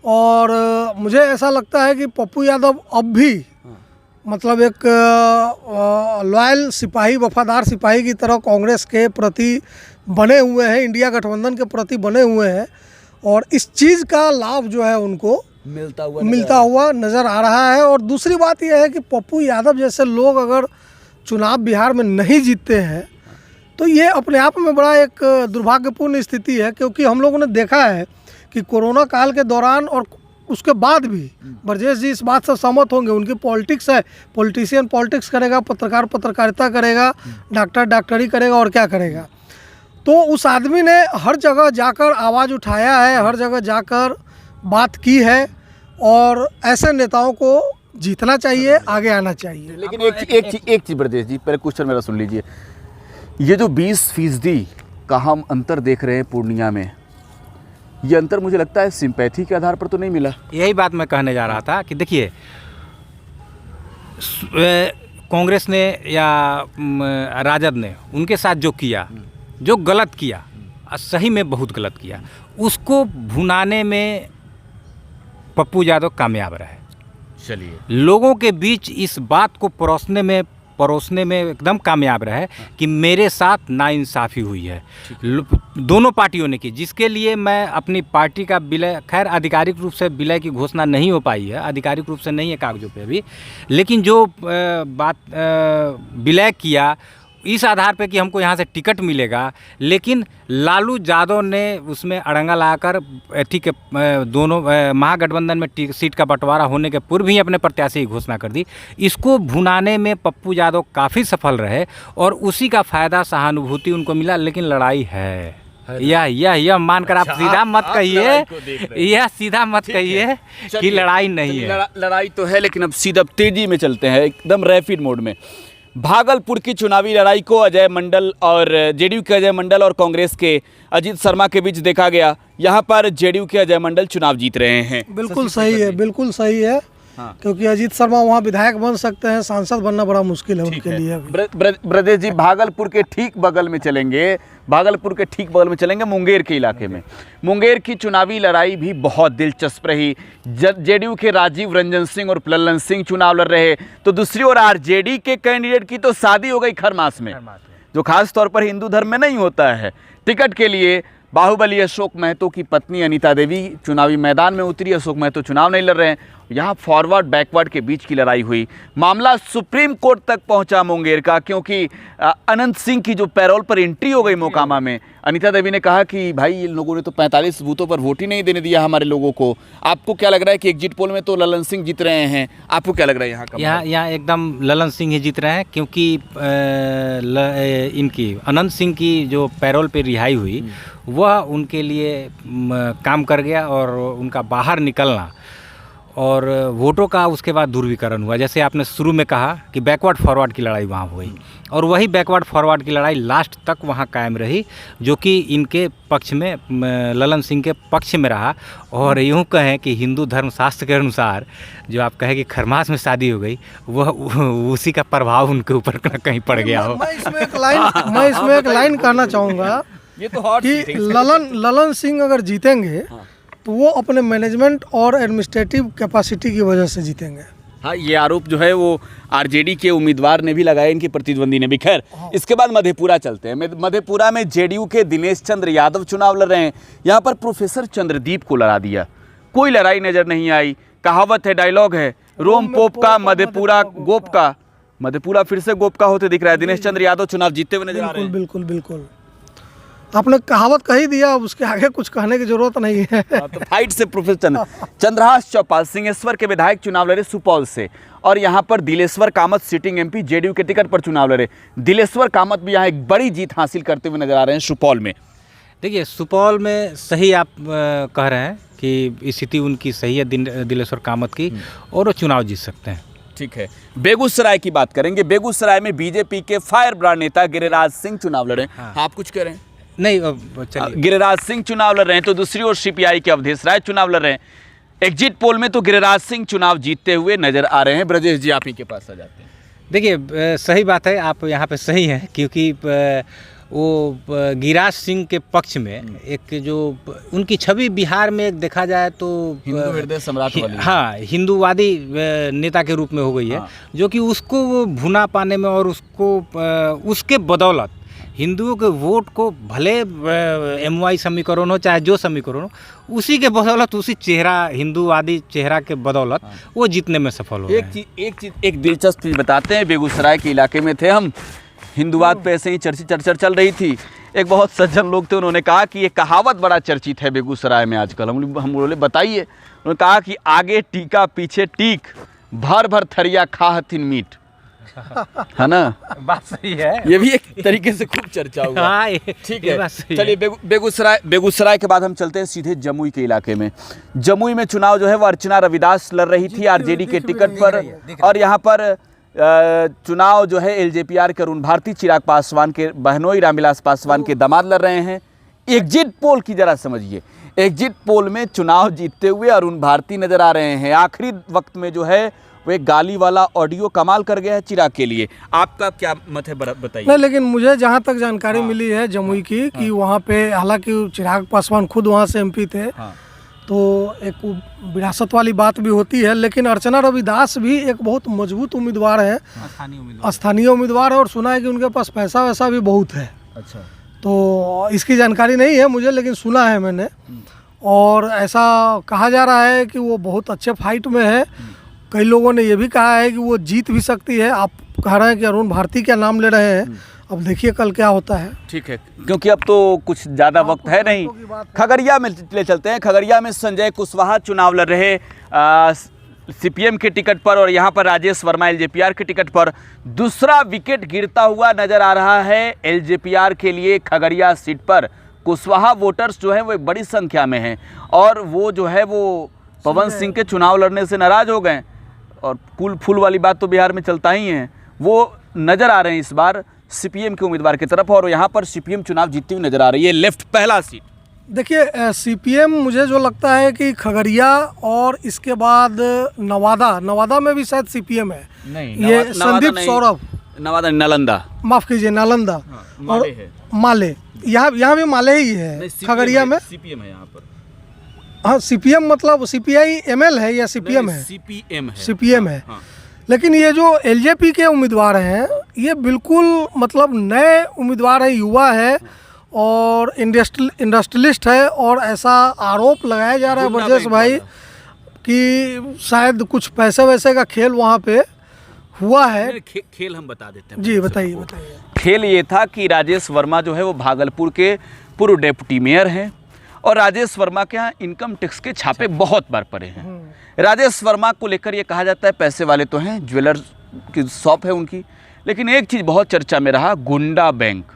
और मुझे ऐसा लगता है कि पप्पू यादव अब भी मतलब एक लॉयल सिपाही, वफादार सिपाही की तरह कांग्रेस के प्रति बने हुए हैं, इंडिया गठबंधन के प्रति बने हुए हैं और इस चीज़ का लाभ जो है उनको मिलता हुआ नज़र आ रहा है। और दूसरी बात यह है कि पप्पू यादव जैसे लोग अगर चुनाव बिहार में नहीं जीतते हैं तो ये अपने आप में बड़ा एक दुर्भाग्यपूर्ण स्थिति है, क्योंकि हम लोगों ने देखा है कि कोरोना काल के दौरान और उसके बाद भी ब्रजेश जी इस बात से सहमत होंगे, उनकी पॉलिटिक्स है, पॉलिटिशियन पॉलिटिक्स करेगा, पत्रकार पत्रकारिता करेगा, डॉक्टर डॉक्टरी करेगा और क्या करेगा। तो उस आदमी ने हर जगह जाकर आवाज़ उठाया है, हर जगह जाकर बात की है और ऐसे नेताओं को जीतना चाहिए, आगे आना चाहिए। लेकिन एक चीज़ ब्रजेश जी, पहले क्वेश्चन मेरा सुन लीजिए। ये जो 20% का हम अंतर देख रहे हैं पूर्णिया में, ये अंतर मुझे लगता है सिंपैथी के आधार पर तो नहीं मिला। यही बात मैं कहने जा रहा था कि देखिए, कांग्रेस ने या राजद ने उनके साथ जो किया, जो गलत किया, सही में बहुत गलत किया, उसको भुनाने में पप्पू यादव कामयाब रहे। चलिए, लोगों के बीच इस बात को परोसने में एकदम कामयाब रहे कि मेरे साथ नाइंसाफ़ी हुई है। दोनों पार्टियों ने की, जिसके लिए मैं अपनी पार्टी का विलय, खैर आधिकारिक रूप से विलय की घोषणा नहीं हो पाई है, आधिकारिक रूप से नहीं है कागजों पे अभी, लेकिन जो विलय किया इस आधार पे कि हमको यहाँ से टिकट मिलेगा, लेकिन लालू यादव ने उसमें अड़ंगा लगाकर ठीक है दोनों महागठबंधन में सीट का बंटवारा होने के पूर्व ही अपने प्रत्याशी की घोषणा कर दी। इसको भुनाने में पप्पू यादव काफ़ी सफल रहे और उसी का फ़ायदा सहानुभूति उनको मिला। लेकिन लड़ाई है, यह मानकर आप सीधा मत कहिए, यह सीधा मत कहिए कि लड़ाई नहीं है। लड़ाई तो है, लेकिन अब सीधा तेजी में चलते हैं, एकदम रैपिड मोड में। भागलपुर की चुनावी लड़ाई को अजय मंडल और जेडीयू के अजय मंडल और कांग्रेस के अजीत शर्मा के बीच देखा गया। यहाँ पर जेडीयू के अजय मंडल चुनाव जीत रहे हैं। बिल्कुल सही है, बिल्कुल सही है। हाँ। क्योंकि अजीत शर्मा वहाँ विधायक बन सकते हैं, सांसद बनना बड़ा मुश्किल है उनके लिए। ब्रजेश जी, भागलपुर के ठीक बगल में चलेंगे, मुंगेर के इलाके में। मुंगेर की चुनावी लड़ाई भी बहुत दिलचस्प रही। जेडीयू के राजीव रंजन सिंह और ललन सिंह चुनाव लड़ रहे, तो दूसरी ओर आरजेडी के कैंडिडेट की तो शादी हो गई खरमास में, जो खास तौर पर हिंदू धर्म में नहीं होता है। टिकट के लिए बाहुबली अशोक महतो की पत्नी अनीता देवी चुनावी मैदान में उतरी। अशोक महतो चुनाव नहीं लड़ रहे हैं। यहाँ फॉरवर्ड बैकवर्ड के बीच की लड़ाई हुई। मामला सुप्रीम कोर्ट तक पहुँचा मुंगेर का, क्योंकि अनंत सिंह की जो पैरोल पर एंट्री हो गई मोकामा में, अनीता देवी ने कहा कि भाई इन लोगों ने तो 45 बूथों पर वोट ही नहीं देने दिया हमारे लोगों को। आपको क्या लग रहा है कि एग्जिट पोल में तो ललन सिंह जीत रहे हैं, आपको क्या लग रहा है यहाँ एकदम ललन सिंह ही जीत रहे हैं, क्योंकि इनकी अनंत सिंह की जो पैरोल पे रिहाई हुई वह उनके लिए काम कर गया और उनका बाहर निकलना और वोटों का उसके बाद ध्रुवीकरण हुआ। जैसे आपने शुरू में कहा कि बैकवर्ड फॉरवर्ड की लड़ाई वहाँ हुई, और वही बैकवर्ड फॉरवर्ड की लड़ाई लास्ट तक वहाँ कायम रही, जो कि इनके पक्ष में, ललन सिंह के पक्ष में रहा। और यूँ कहें कि हिंदू धर्मशास्त्र के अनुसार जो आप कहें कि खरमास में शादी हो गई, वह उसी का प्रभाव उनके ऊपर कहीं पड़ गया हो। मैं इसमें एक लाइन कहना चाहूँगा कि ललन सिंह अगर जीतेंगे तो वो अपने मैनेजमेंट और एडमिनिस्ट्रेटिव कैपेसिटी की वजह से जीतेंगे। हाँ, ये आरोप जो है वो आरजेडी के उम्मीदवार ने भी लगाया, इनके प्रतिद्वंदी ने भी। खैर, इसके बाद मधेपुरा चलते हैं। मधेपुरा में जेडीयू के दिनेश चंद्र यादव चुनाव लड़ रहे हैं। यहाँ पर प्रोफेसर चंद्रदीप को लड़ा दिया, कोई लड़ाई नजर नहीं आई। कहावत है, डायलॉग है, रोम पोप का मधेपुरा गोप का। मधेपुरा फिर से गोप का होते दिख रहा है। दिनेश चंद्र यादव चुनाव जीतते हुए नजर आ रहे हैं। बिल्कुल बिल्कुल, आपने कहावत कह ही दिया, अब उसके आगे कुछ कहने की जरूरत नहीं है। तो फाइट से प्रोफेसर चंद्रहास चौपाल सिंहेश्वर के विधायक चुनाव लड़े सुपौल से, और यहाँ पर Dileshwar Kamat sitting MP JDU के टिकट पर चुनाव लड़े। दिलेश्वर कामत भी यहाँ एक बड़ी जीत हासिल करते हुए नजर आ रहे हैं सुपौल में। देखिए, सुपौल में सही आप कह रहे हैं कि स्थिति उनकी सही है दिलेश्वर कामत की, और वो चुनाव जीत सकते हैं। ठीक है, बेगूसराय की बात करेंगे। बेगूसराय में बीजेपी के फायर ब्रांड नेता गिरिराज सिंह चुनाव लड़े। आप कुछ कह रहे हैं? नहीं, चलिए। गिरिराज सिंह चुनाव लड़ रहे हैं, तो दूसरी ओर सीपीआई के अवधेश राय चुनाव लड़ रहे हैं। एग्जिट पोल में तो गिरिराज सिंह चुनाव जीतते हुए नजर आ रहे हैं। ब्रजेश जी, आप ही के पास आ जाते हैं। देखिए, सही बात है, आप यहाँ पे सही हैं, क्योंकि वो गिरिराज सिंह के पक्ष में एक जो उनकी छवि बिहार में एक देखा जाए तो हिंदू हृदय सम्राट वाली, हाँ, हिंदूवादी नेता के रूप में हो गई है। जो कि उसको वो भुना पाने में और उसको उसके बदौलत हिंदुओं के वोट को, भले एमवाई समीकरण हो चाहे जो समीकरण हो, उसी के बदौलत, उसी चेहरा, हिंदूवादी चेहरा के बदौलत वो जीतने में सफल हो। एक दिलचस्प चीज़ बताते हैं। बेगूसराय के इलाके में थे हम, हिंदूवाद पे ऐसे ही चर्चा चल रही थी। एक बहुत सज्जन लोग थे, उन्होंने कहा कि ये कहावत बड़ा चर्चित है बेगूसराय में आजकल। हम बोले बताइए। उन्होंने कहा कि आगे टीका पीछे टीक, भर भर थरिया खा हथिन मीट, है ना? बात सही है। ये भी एक तरीके से खूब चर्चा हुआ। हाँ, ठीक है, चलिए बेगूसराय के बाद हम चलते हैं सीधे जमुई के इलाके में। जमुई में चुनाव जो है वो अर्चना रविदास लड़ रही थी आरजेडी के टिकट पर, और यहाँ पर चुनाव जो है एलजेपीआर के अरुण भारती चिराग पासवान के बहनोई रामविलास पासवान के दामाद लड़ रहे हैं। एग्जिट पोल की जरा समझिए, एग्जिट पोल में चुनाव जीतते हुए अरुण भारती नजर आ रहे हैं। आखिरी वक्त में जो है वो एक गाली वाला ऑडियो कमाल कर गया है चिराग के लिए। आपका क्या मत है बताइए? नहीं, लेकिन मुझे जहाँ तक जानकारी मिली है जमुई की कि वहाँ पे हालांकि चिराग पासवान खुद वहाँ से एमपी थे, तो एक विरासत वाली बात भी होती है, लेकिन अर्चना रविदास भी एक बहुत मजबूत उम्मीदवार है, स्थानीय उम्मीदवार है, और सुना है कि उनके पास पैसा वैसा भी बहुत है। अच्छा, तो इसकी जानकारी नहीं है मुझे, लेकिन सुना है मैंने, और ऐसा कहा जा रहा है कि वो बहुत अच्छे फाइट में है। कई लोगों ने ये भी कहा है कि वो जीत भी सकती है। आप कह रहे हैं कि अरुण भारती का नाम ले रहे हैं, अब देखिए कल क्या होता है। ठीक है, क्योंकि अब तो कुछ ज़्यादा वक्त है नहीं। खगड़िया में ले चलते हैं। खगड़िया में संजय कुशवाहा चुनाव लड़ रहे सीपीएम के टिकट पर, और यहाँ पर राजेश वर्मा एलजेपीआर के टिकट पर। दूसरा विकेट गिरता हुआ नजर आ रहा है एलजेपीआर के लिए खगड़िया सीट पर। कुशवाहा वोटर्स जो है वो एक बड़ी संख्या में हैं, और वो जो है वो पवन सिंह के चुनाव लड़ने से नाराज़ हो गए, और कुल फूल वाली बात तो बिहार में चलता ही है। वो नज़र आ रहे हैं इस बार सीपीएम के उम्मीदवार की तरफ, और यहाँ पर सीपीएम चुनाव जीतती हुई नजर आ रही है। लेफ्ट पहला सीट। देखिए सीपीएम मुझे जो लगता है कि खगड़िया और इसके बाद नवादा में भी शायद सीपीएम है। नहीं, ये संदीप सौरभ, नवादा नालंदा, माफ कीजिए नालंदा, माले है। माले, यहाँ भी माले ही है खगड़िया में। सीपीएम है यहाँ पर। हाँ, सीपीएम मतलब सीपीआई एमएल है या सीपीएम है? सीपीएम है। लेकिन ये जो एलजेपी के उम्मीदवार हैं ये बिल्कुल मतलब नए उम्मीदवार है, युवा है और इंडस्ट्रियलिस्ट है, और ऐसा आरोप लगाया जा रहा है ब्रजेश भाई कि शायद कुछ पैसे वैसे का खेल वहाँ पे हुआ है। खेल हम बता देते हैं। जी बताइए। खेल ये था कि राजेश वर्मा जो है वो भागलपुर के पूर्व डेप्यूटी मेयर हैं, और राजेश वर्मा के यहाँ इनकम टैक्स के छापे बहुत बार पड़े हैं। राजेश वर्मा को लेकर ये कहा जाता है पैसे वाले तो हैं, ज्वेलर्स की शॉप है उनकी, लेकिन एक चीज़ बहुत चर्चा में रहा, गुंडा बैंक।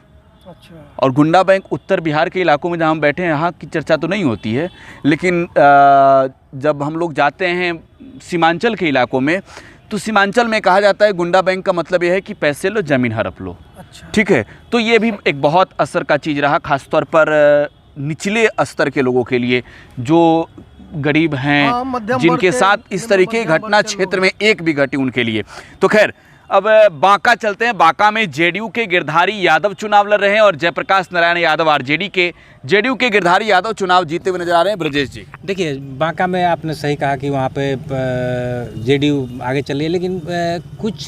अच्छा। और गुंडा बैंक उत्तर बिहार के इलाकों में जहाँ हम बैठे हैं यहाँ की चर्चा तो नहीं होती है, लेकिन जब हम लोग जाते हैं सीमांचल के इलाकों में, तो सीमांचल में कहा जाता है गुंडा बैंक का मतलब यह है कि पैसे लो जमीन हड़प लो। अच्छा। ठीक है, तो ये भी एक बहुत असर का चीज़ रहा, खासतौर पर निचले स्तर के लोगों के लिए जो गरीब हैं। हाँ, जिनके साथ इस तरीके की घटना क्षेत्र में एक भी घटी उनके लिए। तो खैर अब बांका चलते हैं। बांका में जेडीयू के गिरधारी यादव चुनाव लड़ रहे हैं, और जयप्रकाश नारायण यादव आरजेडी के, जेडीयू के गिरधारी यादव चुनाव जीतते हुए नजर आ रहे हैं। ब्रजेश जी, देखिए बांका में आपने सही कहा कि वहाँ पे जेडीयू आगे चल रही है, लेकिन कुछ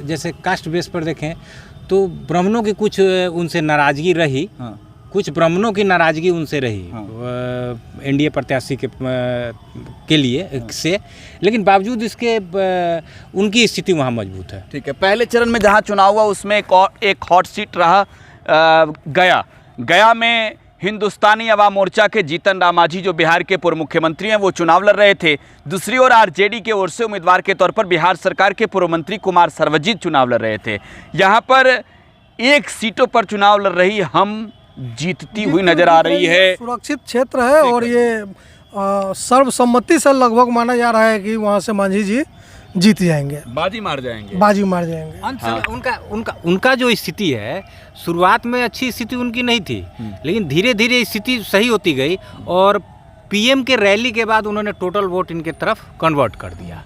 जैसे कास्ट बेस पर देखें तो ब्राह्मणों की कुछ उनसे नाराज़गी रही। हाँ। कुछ ब्राह्मणों की नाराज़गी उनसे रही। हाँ। एनडीए प्रत्याशी के लिए से, लेकिन बावजूद इसके उनकी स्थिति वहाँ मजबूत है। ठीक है, पहले चरण में जहाँ चुनाव हुआ उसमें एक हॉट सीट रहा गया में हिंदुस्तानी अवाम मोर्चा के जीतन राम मांझी जो बिहार के पूर्व मुख्यमंत्री हैं वो चुनाव लड़ रहे थे। दूसरी ओर आरजेडी के ओर से उम्मीदवार के तौर पर बिहार सरकार के पूर्व मंत्री कुमार सर्वजीत चुनाव लड़ रहे थे। यहाँ पर एक सीटों पर चुनाव लड़ रही हम जीतती हुई नजर आ रही है। सुरक्षित क्षेत्र है, और ये सर्वसम्मति से लगभग माना जा रहा है कि वहाँ से मांझी जी जीत जाएंगे, बाजी मार जाएंगे। हाँ। उनका जो स्थिति है, शुरुआत में अच्छी स्थिति उनकी नहीं थी, लेकिन धीरे धीरे स्थिति सही होती गई, और पीएम के रैली के बाद उन्होंने टोटल वोट इनके तरफ कन्वर्ट कर दिया।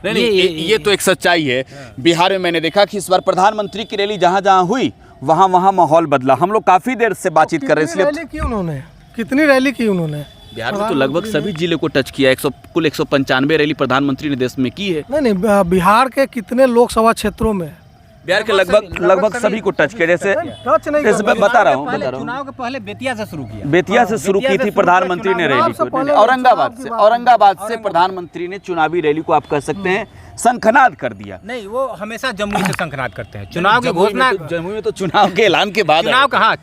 नहीं, ये तो एक सच्चाई है। बिहार में मैंने देखा कि इस बार प्रधानमंत्री की रैली जहाँ जहाँ हुई वहाँ माहौल बदला। हम लोग काफ़ी देर से बातचीत कर रहे हैं, इसलिए कितनी रैली की उन्होंने बिहार में तो लगभग सभी जिले को टच किया। कुल 195 रैली प्रधानमंत्री ने देश में की है। नहीं, बिहार के कितने लोकसभा क्षेत्रों में? बिहार के लगभग सभी को टच किया। जैसे मैं बता रहा हूँ, चुनाव के पहले बेतिया से शुरू की थी प्रधानमंत्री ने रैली को। औरंगाबाद से प्रधानमंत्री ने चुनावी रैली को आप कह सकते हैं शंखनाद कर दिया। नहीं, वो हमेशा जमुई से शंखनाद करते हैं। चुनाव की घोषणा, जमुई में तो चुनाव के ऐलान के बाद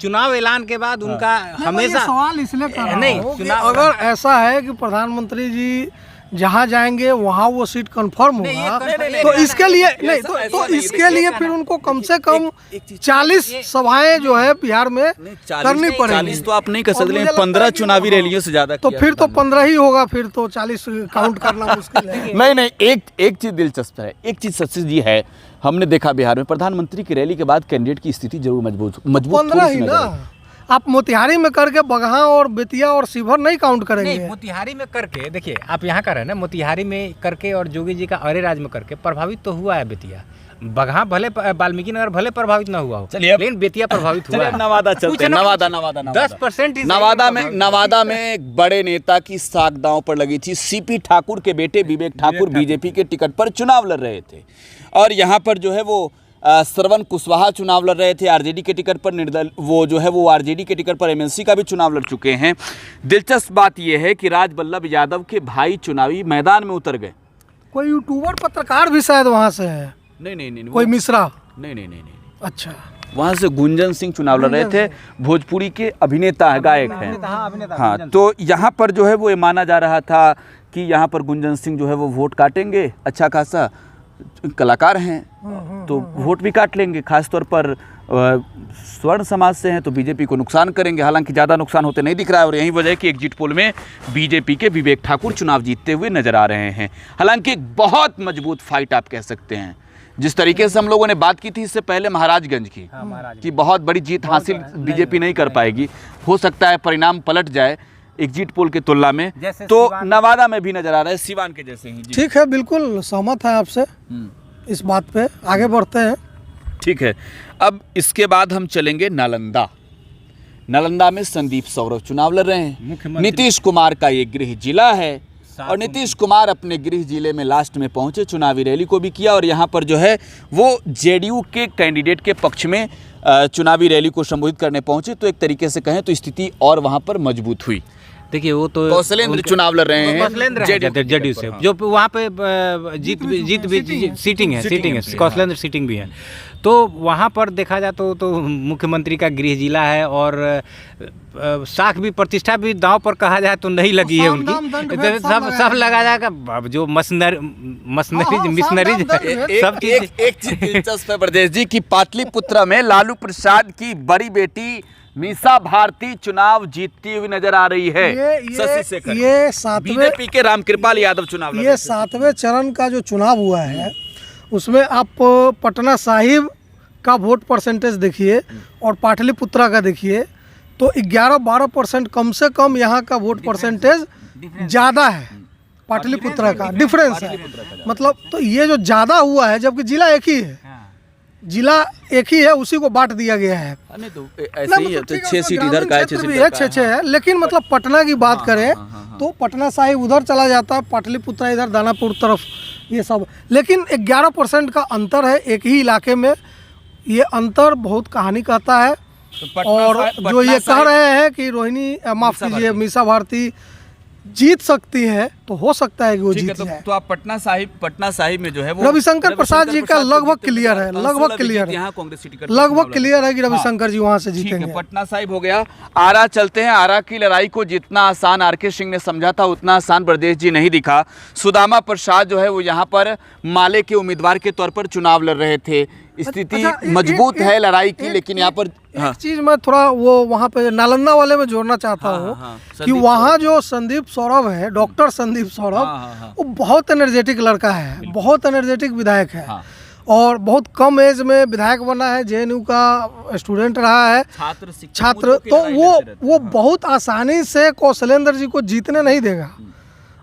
चुनाव ऐलान के बाद उनका हमेशा सवाल इसलिए कर रहा नहीं, हूं कि चुनाव अगर ऐसा है कि प्रधानमंत्री जी जहाँ जाएंगे वहाँ वो सीट कंफर्म होगा, तो इसके लिए नहीं तो इसके लिए फिर उनको कम से कम 40 सभाएं जो है बिहार में करनी पड़ेगी। 40 तो आप नहीं कर सकते, 15 चुनावी रैलियों से ज्यादा तो फिर तो 15 ही होगा, फिर तो 40 काउंट करना मुश्किल है। नहीं, एक चीज दिलचस्प है, एक चीज सच्ची जी है, हमने देखा बिहार में प्रधानमंत्री की रैली के बाद कैंडिडेट की स्थिति जरूर मजबूत 15 ही ना। आप मोतिहारी में करके बगहा और बेतिया और शिवहर नहीं काउंट करेंगे। नहीं, मोतिहारी में करके देखिए, आप यहाँ कर रहे हैं ना, मोतिहारी में करके और जोगी जी का अरेराज में करके प्रभावित तो हुआ है बेतिया। बगहा भले, वाल्मीकि नगर भले प्रभावित ना हुआ हो, लेकिन बेतिया प्रभावित हुआ है। नवादा चलते हैं, नवादा 10% नवादा में एक बड़े नेता की साख दांव पर लगी थी। सीपी ठाकुर के बेटे विवेक ठाकुर बीजेपी के टिकट पर चुनाव लड़ रहे थे, और यहाँ पर जो है वो श्रवण कुशवाहा चुनाव लड़ रहे थे आरजेडी के टिकट पर। निर्दल वो जो है वो आरजेडी के टिकट पर एमएनसी का भी चुनाव लड़ चुके हैं। दिलचस्प बात यह है कि राज बल्लभ यादव के भाई चुनावी मैदान में उतर गए। कोई यूट्यूबर पत्रकार भी शायद वहाँ से है। नहीं, कोई मिश्रा? नहीं। अच्छा, वहाँ से गुंजन सिंह चुनाव लड़ रहे थे, भोजपुरी के अभिनेता है, गायक हैं। हाँ, तो यहाँ पर जो है वो ये माना जा रहा था कि यहाँ पर गुंजन सिंह जो है वो वोट काटेंगे, अच्छा खासा कलाकार हैं तो वोट भी काट लेंगे, खासतौर पर स्वर्ण समाज से हैं तो बीजेपी को नुकसान करेंगे। हालांकि ज़्यादा नुकसान होते नहीं दिख रहा है, और यही वजह है कि एग्जिट पोल में बीजेपी के विवेक ठाकुर चुनाव जीतते हुए नजर आ रहे हैं। हालांकि एक बहुत मजबूत फाइट आप कह सकते हैं। जिस तरीके से हम लोगों ने बात की थी इससे पहले महाराजगंज की, कि बहुत बड़ी जीत हासिल बीजेपी नहीं कर पाएगी, हो सकता है परिणाम पलट जाए एग्जिट पोल के तुलना में, तो नवादा में भी नजर आ रहा है सीवान के जैसे ही। ठीक है, बिल्कुल सहमत है आपसे इस बात पे, आगे बढ़ते हैं। ठीक है, अब इसके बाद हम चलेंगे नालंदा में संदीप सौरभ चुनाव लड़ रहे हैं। नीतीश कुमार का ये गृह जिला है, और नीतीश कुमार अपने गृह जिले में लास्ट में पहुंचे, चुनावी रैली को भी किया, और यहाँ पर जो है वो जेडीयू के कैंडिडेट के पक्ष में चुनावी रैली को संबोधित करने पहुंचे। तो एक तरीके से कहें तो स्थिति और वहाँ पर मजबूत हुई। देखिए, वो तो कौशलेंद्र चुनाव लड़ रहे हैं जेडीयू से, जो वहाँ पे जीत भी सीटिंग है, कौशलेंद्र सीटिंग भी है। तो वहाँ पर देखा जाए तो मुख्यमंत्री का गृह जिला है, और साख भी, प्रतिष्ठा भी दांव पर कहा जाए तो नहीं लगी है उनकी। सब लगा जाएगा, जो मिशनरीज सब चीज। एक चीज दिलचस्प है ब्रजेश जी की पाटलिपुत्र में लालू प्रसाद की बड़ी बेटी मीसा भारती चुनाव जीतती हुई नजर आ रही है। ये सातवें बीजेपी के रामकृपाल यादव चुनाव, ये 7वें चरण का जो चुनाव हुआ है उसमें आप पटना साहिब का वोट परसेंटेज देखिए और पाटलिपुत्रा का देखिए, तो 11-12% कम से कम यहाँ का वोट परसेंटेज ज़्यादा है, पाटलिपुत्रा का डिफरेंस है। मतलब तो ये जो ज़्यादा हुआ है, जबकि जिला एक ही है, जिला एक ही है, उसी को बांट दिया गया है। नहीं तो ऐसे ही है, तो 6 सीट इधर का है, 6 सीट है, 6 है। लेकिन मतलब पटना की बात करें तो पटना साहिब उधर चला जाता है, पाटलिपुत्रा इधर दानापुर तरफ, ये सब। लेकिन 11% का अंतर है एक ही इलाके में। ये अंतर बहुत कहानी कहता है। और जो ये कह रहे हैं कि रोहिणी, माफ कीजिए, मीसा भारती जीत सकती है, तो हो सकता है कि वो जीत जाए। तो आप पटना साहिब में जो है वो रविशंकर प्रसाद जी का लगभग क्लियर है, लगभग क्लियर है, यहाँ कांग्रेस टिकट लगभग क्लियर है कि रविशंकर जी वहाँ से जीतेंगे। पटना साहिब हो गया। आरा चलते हैं। आरा की लड़ाई को जितना आसान आरके सिंह ने समझा था उतना आसान ब्रजेश जी नहीं दिखा। सुदामा प्रसाद जो है वो यहाँ पर माले के उम्मीदवार के तौर पर चुनाव लड़ रहे थे। स्थिति मजबूत है लड़ाई की, लेकिन यहाँ पर एक चीज मैं थोड़ा वो वहाँ पे नालंदा वाले में जोड़ना चाहता हूँ कि वहाँ जो संदीप सौरभ है, डॉक्टर संदीप सौरभ, वो बहुत एनर्जेटिक लड़का है, बहुत एनर्जेटिक विधायक है, और बहुत कम एज में विधायक बना है, जेएनयू का स्टूडेंट रहा है, छात्र। तो वो बहुत आसानी से कौशलेंद्र जी को जीतने नहीं देगा।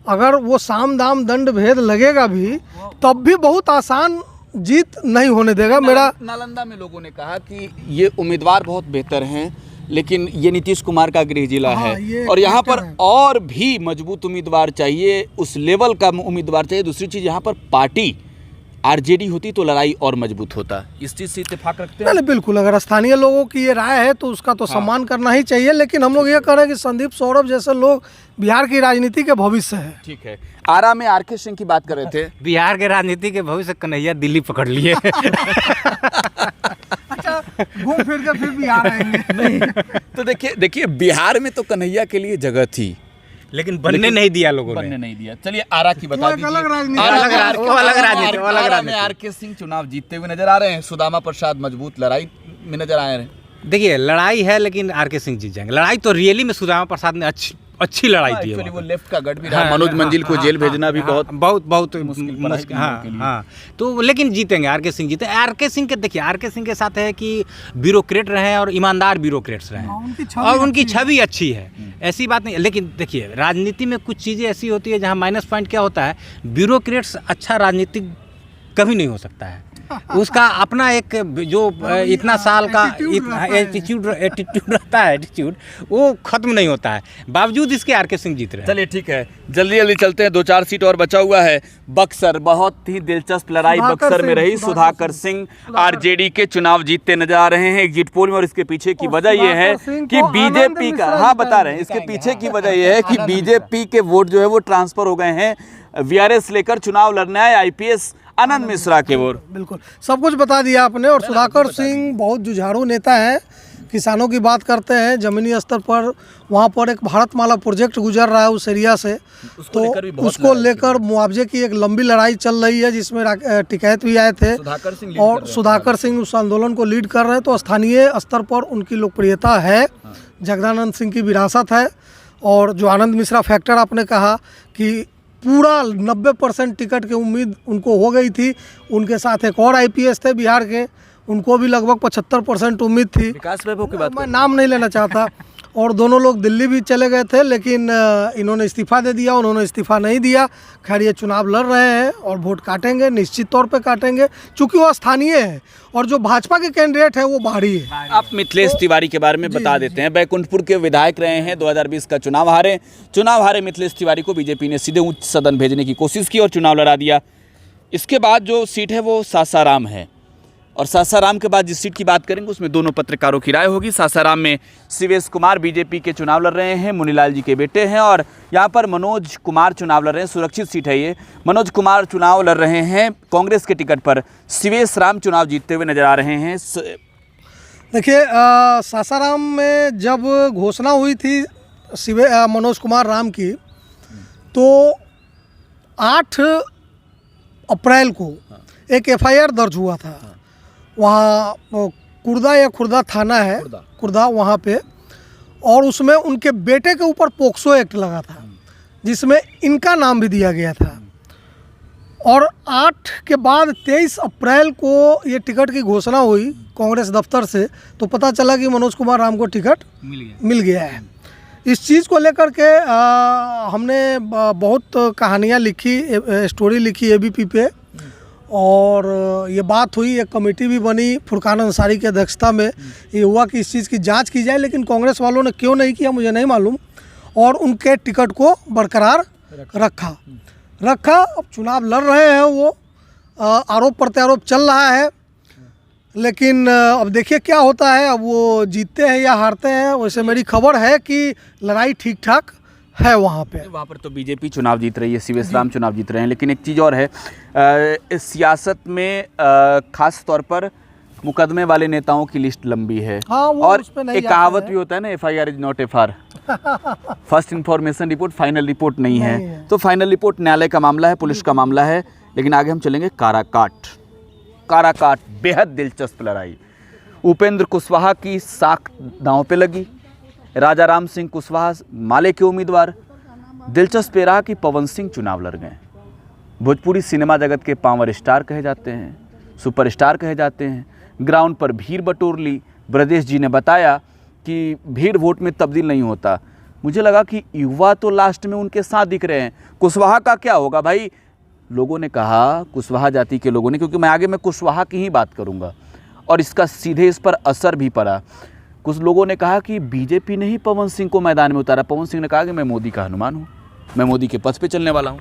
अगर वो साम दाम दंड भेद लगेगा भी, तब भी बहुत आसान जीत नहीं होने देगा। मेरा नालंदा में लोगों ने कहा कि ये उम्मीदवार बहुत बेहतर हैं, लेकिन ये नीतीश कुमार का गृह जिला है, और यहाँ पर और भी मजबूत उम्मीदवार चाहिए, उस लेवल का उम्मीदवार चाहिए। दूसरी चीज़, यहाँ पर पार्टी आरजेडी होती तो लड़ाई और मजबूत होता। इस चीज़ से इत्तेफाक रखते हैं? नहीं बिल्कुल, अगर स्थानीय लोगों की ये राय है तो उसका तो सम्मान करना ही चाहिए, लेकिन हम लोग ये कह रहे हैं कि संदीप सौरभ जैसे लोग बिहार की राजनीति के भविष्य है। ठीक है। आरा में आरके सिंह की बात कर रहे थे। बिहार के राजनीति के भविष्य कन्हैया दिल्ली पकड़ लिए। अच्छा, घूम फिर के फिर बिहार आएंगे। तो देखिए बिहार में तो कन्हैया के लिए जगह थी, लेकिन बनने नहीं दिया लोगों ने। बनने नहीं दिया। चलिए आरा की बता वो एक दीजिए। अलग राजनीति आरा है। में आर- वो अलग राजनीति, वो अलग आरा में राजनीति। आरके सिंह चुनाव जीतते हुए नजर आ रहे हैं, सुदामा प्रसाद मजबूत लड़ाई में नजर आए हैं। देखिए लड़ाई है, लेकिन आरके सिंह जीत जाएंगे। लड़ाई तो रियली में सुदामा प्रसाद ने अच्छी लड़ाई दी है। एक्चुअली वो वहाँ पे। लेफ्ट का गढ़ भी रहा, हाँ, मनोज हाँ, मंजिल को हाँ, जेल हाँ, भेजना भी हाँ, बहुत मुश्किल पड़ा है मुश्किल। इन लोगों के लिए। हाँ तो लेकिन जीतेंगे, आरके सिंह जीते। आरके सिंह के देखिए, आरके सिंह के साथ है कि ब्यूरोक्रेट रहे हैं और ईमानदार ब्यूरोक्रेट्स रहे हैं, और उनकी छवि अच्छी है, ऐसी बात नहीं। लेकिन देखिए राजनीति में कुछ चीज़ें ऐसी होती है जहाँ माइनस पॉइंट क्या होता है, ब्यूरोक्रेट्स अच्छा राजनीतिक कभी नहीं हो सकता है। उसका अपना एक जो इतना साल का एटीट्यूड रहता है, एटीट्यूड वो खत्म नहीं होता है। बावजूद इसके आरके सिंह जीत रहे हैं। चलिए ठीक है, जल्दी जल्दी चलते हैं, 2-4 सीट और बचा हुआ है। बक्सर, बहुत ही दिलचस्प लड़ाई बक्सर में रही। सुधाकर सिंह आरजेडी के चुनाव जीतते नजर आ रहे हैं एग्जिट पोल में, और इसके पीछे की वजह यह है कि बीजेपी का, हाँ बता रहे हैं, इसके पीछे की वजह यह है कि बीजेपी के वोट जो है वो ट्रांसफर हो गए हैं वीआरएस लेकर चुनाव लड़ने आए आईपीएस आनंद मिश्रा के ओर। बिल्कुल सब कुछ बता दिया आपने। और सुधाकर सिंह बहुत जुझारू नेता है, किसानों की बात करते हैं, ज़मीनी स्तर पर वहाँ पर एक भारतमाला प्रोजेक्ट गुजर रहा है उस एरिया से, तो उसको लेकर मुआवजे की एक लंबी लड़ाई चल रही है, जिसमें टिकैत भी आए थे और सुधाकर सिंह उस आंदोलन को लीड कर रहे हैं। तो स्थानीय स्तर पर उनकी लोकप्रियता है, जगदानंद सिंह की विरासत है। और जो आनंद मिश्रा फैक्टर आपने कहा कि पूरा 90% टिकट की उम्मीद उनको हो गई थी, उनके साथ एक और आईपीएस थे बिहार के, उनको भी लगभग 75% उम्मीद थी। विकास वैभव की बात मैं नाम नहीं लेना चाहता। और दोनों लोग दिल्ली भी चले गए थे, लेकिन इन्होंने इस्तीफ़ा दे दिया, उन्होंने इस्तीफ़ा नहीं दिया। खैर ये चुनाव लड़ रहे हैं और वोट काटेंगे, निश्चित तौर पे काटेंगे, चूँकि वो स्थानीय है और जो भाजपा के कैंडिडेट है वो बाहरी है। आप मिथिलेश तिवारी के बारे में बता देते हैं। बैकुंठपुर के विधायक रहे हैं, 2020 का चुनाव हारे मिथिलेश तिवारी को बीजेपी ने सीधे उच्च सदन भेजने की कोशिश की और चुनाव लड़ा दिया। इसके बाद जो सीट है वो सासाराम है, और सासाराम के बाद जिस सीट की बात करेंगे उसमें दोनों पत्रकारों की राय होगी। सासाराम में शिवेश कुमार बीजेपी के चुनाव लड़ रहे हैं, मुनीलाल जी के बेटे हैं, और यहाँ पर मनोज कुमार चुनाव लड़ रहे हैं। सुरक्षित सीट है ये। मनोज कुमार चुनाव लड़ रहे हैं कांग्रेस के टिकट पर, शिवेश राम चुनाव जीतते हुए नजर आ रहे हैं। देखिए सासाराम में जब घोषणा हुई थी मनोज कुमार राम की, तो 8 अप्रैल को एक एफआईआर दर्ज हुआ था वहाँ कुर्दा या खुर्दा थाना है, कुर्दा वहाँ पे, और उसमें उनके बेटे के ऊपर पोक्सो एक्ट लगा था, जिसमें इनका नाम भी दिया गया था। और 8 के बाद 23 अप्रैल को ये टिकट की घोषणा हुई कांग्रेस दफ्तर से, तो पता चला कि मनोज कुमार राम को टिकट मिल गया है। इस चीज़ को लेकर के हमने बहुत कहानियाँ लिखी, स्टोरी लिखी एबीपी पे, और ये बात हुई, एक कमेटी भी बनी फुरकान अंसारी की अध्यक्षता में। ये हुआ कि इस चीज़ की जांच की जाए, लेकिन कांग्रेस वालों ने क्यों नहीं किया मुझे नहीं मालूम, और उनके टिकट को बरकरार रखा। अब चुनाव लड़ रहे हैं वो, आरोप प्रत्यारोप चल रहा है, लेकिन अब देखिए क्या होता है। अब वो जीतते हैं या हारते हैं। वैसे मेरी खबर है कि लड़ाई ठीक ठाक है वहाँ पर तो बीजेपी चुनाव जीत रही है, शिवेश राम चुनाव जीत रहे हैं। लेकिन एक चीज़ और है, इस सियासत में खास तौर पर मुकदमे वाले नेताओं की लिस्ट लंबी है। हाँ, वो और उस पे नहीं एक कहावत भी होता है ना, FIR is not FR, first information report final report नहीं है। तो फाइनल रिपोर्ट न्यायालय का मामला है, पुलिस का मामला है। लेकिन आगे हम चलेंगे काराकाट, बेहद दिलचस्प लड़ाई। उपेंद्र कुशवाहा की साख दांव पे लगी, राजा राम सिंह कुशवाहा माले के उम्मीदवार। दिलचस्प ये रहा कि पवन सिंह चुनाव लड़ गए। भोजपुरी सिनेमा जगत के पावर स्टार कहे जाते हैं, सुपरस्टार कहे जाते हैं। ग्राउंड पर भीड़ बटोर ली। ब्रजेश जी ने बताया कि भीड़ वोट में तब्दील नहीं होता। मुझे लगा कि युवा तो लास्ट में उनके साथ दिख रहे हैं। कुशवाहा का क्या होगा भाई? लोगों ने कहा, कुशवाहा जाति के लोगों ने, क्योंकि मैं आगे कुशवाहा की ही बात करूंगा, और इसका सीधे इस पर असर भी पड़ा। कुछ लोगों ने कहा कि बीजेपी ने ही पवन सिंह को मैदान में उतारा। पवन सिंह ने कहा कि मैं मोदी का हनुमान हूँ, मैं मोदी के पथ पे चलने वाला हूँ।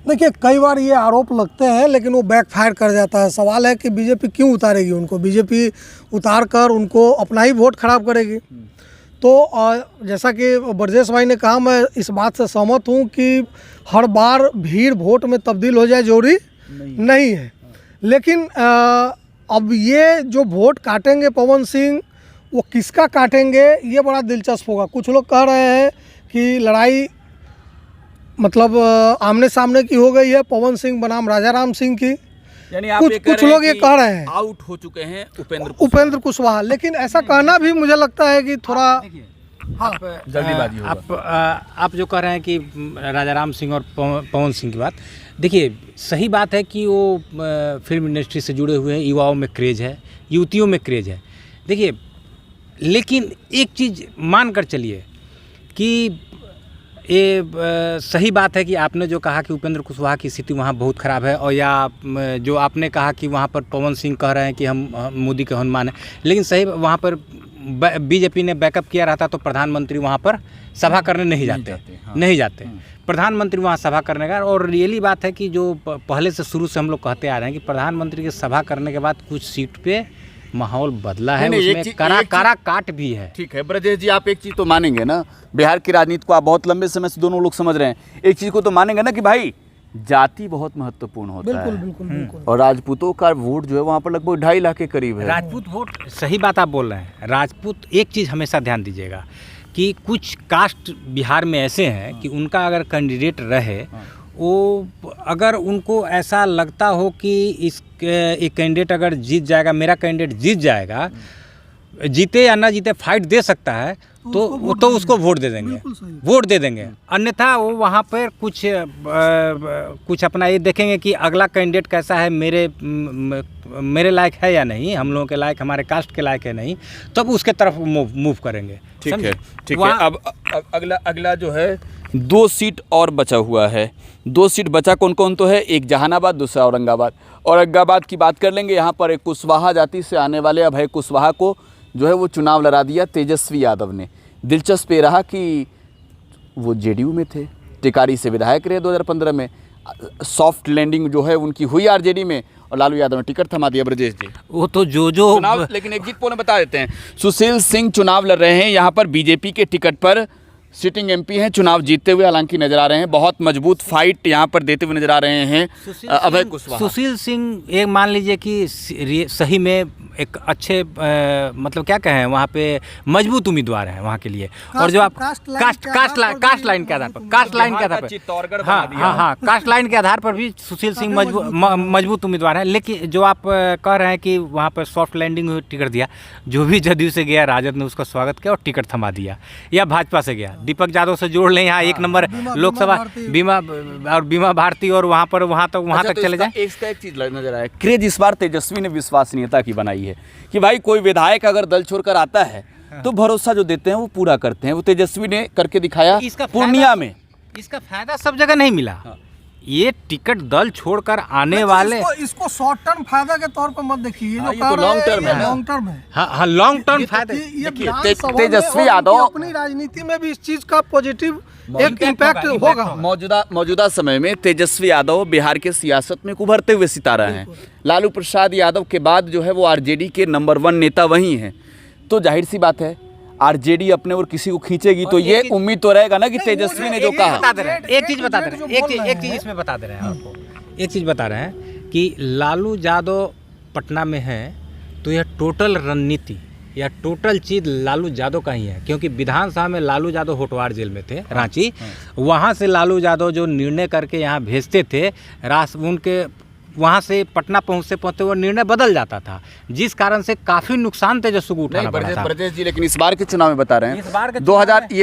देखिए कई बार ये आरोप लगते हैं लेकिन वो बैकफायर कर जाता है। सवाल है कि बीजेपी क्यों उतारेगी उनको, बीजेपी उतार कर उनको अपना ही वोट खराब करेगी। तो जैसा कि ब्रजेश भाई ने कहा, मैं इस बात से सहमत हूँ कि हर बार भीड़ वोट में तब्दील हो जाए जरूरी नहीं है। लेकिन अब ये जो वोट काटेंगे पवन सिंह, वो किसका काटेंगे ये बड़ा दिलचस्प होगा। कुछ लोग कह रहे हैं कि लड़ाई मतलब आमने सामने की हो गई है, पवन सिंह बनाम राजा राम सिंह की। यानी आप कुछ लोग ये कह रहे हैं आउट हो चुके हैं उपेंद्र कुशवाहा, लेकिन ऐसा कहना भी मुझे लगता है कि थोड़ा जल्दीबाजी होगा। आप जो कह रहे हैं कि राजा राम सिंह और पवन सिंह की बात, देखिए सही बात है कि वो फिल्म इंडस्ट्री से जुड़े हुए हैं, युवाओं में क्रेज़ है, युवतियों में क्रेज़ है। देखिए लेकिन एक चीज़ मान कर चलिए कि ये सही बात है कि आपने जो कहा कि उपेंद्र कुशवाहा की स्थिति वहाँ बहुत ख़राब है, और या जो आपने कहा कि वहाँ पर पवन सिंह कह रहे हैं कि हम मोदी के हनुमान हैं, लेकिन सही वहाँ पर बीजेपी ने बैकअप किया रहता तो प्रधानमंत्री वहाँ पर सभा करने नहीं जाते। प्रधानमंत्री वहाँ सभा करने का, और रियली बात है कि जो पहले से शुरू से हम लोग कहते आ रहे हैं कि प्रधानमंत्री की सभा करने के बाद कुछ सीट पे माहौल बदला है, उसमें कारा काट भी है। ठीक है ब्रजेश जी, आप एक चीज़ तो मानेंगे ना, बिहार की राजनीति को आप बहुत लंबे समय से दोनों लोग समझ रहे हैं, एक चीज़ को तो मानेंगे ना कि भाई जाति बहुत महत्वपूर्ण होता है। बिल्कुल। और राजपूतों का वोट जो है वहाँ पर लगभग 2.5 लाख के करीब है। राजपूत वोट, सही बात आप बोल रहे हैं। राजपूत, एक चीज़ हमेशा ध्यान दीजिएगा कि कुछ कास्ट बिहार में ऐसे हैं कि उनका अगर कैंडिडेट रहे, वो अगर उनको ऐसा लगता हो कि एक कैंडिडेट अगर जीत जाएगा, मेरा कैंडिडेट जीत जाएगा, जीते या ना जीते फाइट दे सकता है, तो उसको वोट दे देंगे। अन्यथा वो वहाँ पर कुछ अपना ये देखेंगे कि अगला कैंडिडेट कैसा है, मेरे लायक है या नहीं, हम लोगों के लायक, हमारे कास्ट के लायक है नहीं, तब उसके तरफ मूव करेंगे। ठीक है। अब अगला जो है 2 सीट और बचा हुआ है। 2 सीट बचा कौन कौन तो है, एक जहानाबाद, दूसरा औरंगाबाद। औरंगाबाद की बात कर लेंगे। यहाँ पर एक कुशवाहा जाति से आने वाले अभय कुशवाहा को जो है वो चुनाव लड़ा दिया तेजस्वी यादव ने। दिलचस्प ये रहा कि वो जेडीयू में थे, टिकारी से विधायक रहे 2015 में, सॉफ्ट लैंडिंग जो है उनकी हुई आरजेडी में, और लालू यादव ने टिकट थमा दिया। ब्रजेश जी, वो तो जो चुनाव, लेकिन एक जीत पोल में बता देते हैं, सुशील सिंह चुनाव लड़ रहे हैं यहाँ पर बीजेपी के टिकट पर, सिटिंग एमपी हैं, चुनाव जीतते हुए हालांकि नजर आ रहे हैं, बहुत मजबूत फाइट यहाँ पर देते हुए नजर आ रहे हैं अभय कुशवाहा। सुशील सिंह एक मान लीजिए कि सही में एक अच्छे मतलब क्या कहें, वहाँ पे मजबूत उम्मीदवार हैं वहाँ के लिए। और जो आप कास्ट लाइन के आधार पर कास्ट लाइन के आधार पर भी सुशील सिंह मजबूत उम्मीदवार हैं। लेकिन जो आप कह रहे हैं कि वहाँ पर सॉफ्ट लैंडिंग हुई, टिकट दिया, जो भी जदयू से गया राजद ने उसका स्वागत किया और टिकट थमा दिया, या भाजपा से गया दीपक यादव से जोड़ लें, यहाँ 1 नंबर लोकसभा बीमा भारती, और वहाँ तक चले जाए। एक चीज नजर आया, क्रेज इस बार तेजस्वी ने विश्वसनीयता की बनाई है कि भाई कोई विधायक अगर दल छोड़कर आता है तो भरोसा जो देते हैं वो पूरा करते हैं। वो तेजस्वी ने करके दिखाया पूर्णिया में। इसका फायदा सब जगह नहीं मिला। ये टिकट दल छोड़कर आने वाले, इसको शॉर्ट टर्म फायदा के तौर पर मत देखिए, ये तो लॉन्ग टर्म है। हाँ, लॉन्ग टर्म फायदा। तेजस्वी यादव अपनी राजनीति में भी इस चीज का पॉजिटिव एक इम्पैक्ट होगा। मौजूदा समय में तेजस्वी यादव बिहार के सियासत में उभरते हुए सितारा हैं। लालू प्रसाद यादव के बाद जो है वो आरजेडी के नंबर 1 नेता वही हैं। तो जाहिर सी बात है आरजेडी अपने और किसी को खींचेगी, तो ये उम्मीद तो रहेगा ना कि तेजस्वी ने जो कहा। एक चीज इसमें बता दे रहे हैं आपको, एक चीज बता रहे हैं कि लालू यादव पटना में है, तो यह टोटल रणनीति या टोटल चीज़ लालू यादव का ही है। क्योंकि विधानसभा में लालू यादव होटवार जेल में थे, रांची, वहाँ से लालू यादव जो निर्णय करके यहाँ भेजते थे, उनके वहाँ से पटना पहुँचते वो निर्णय बदल जाता था, जिस कारण से काफ़ी नुकसान तेजस्वी को उठाना पड़ा था। ब्रजेश जी, लेकिन इस बार के चुनाव में बता रहे हैं, इस बार के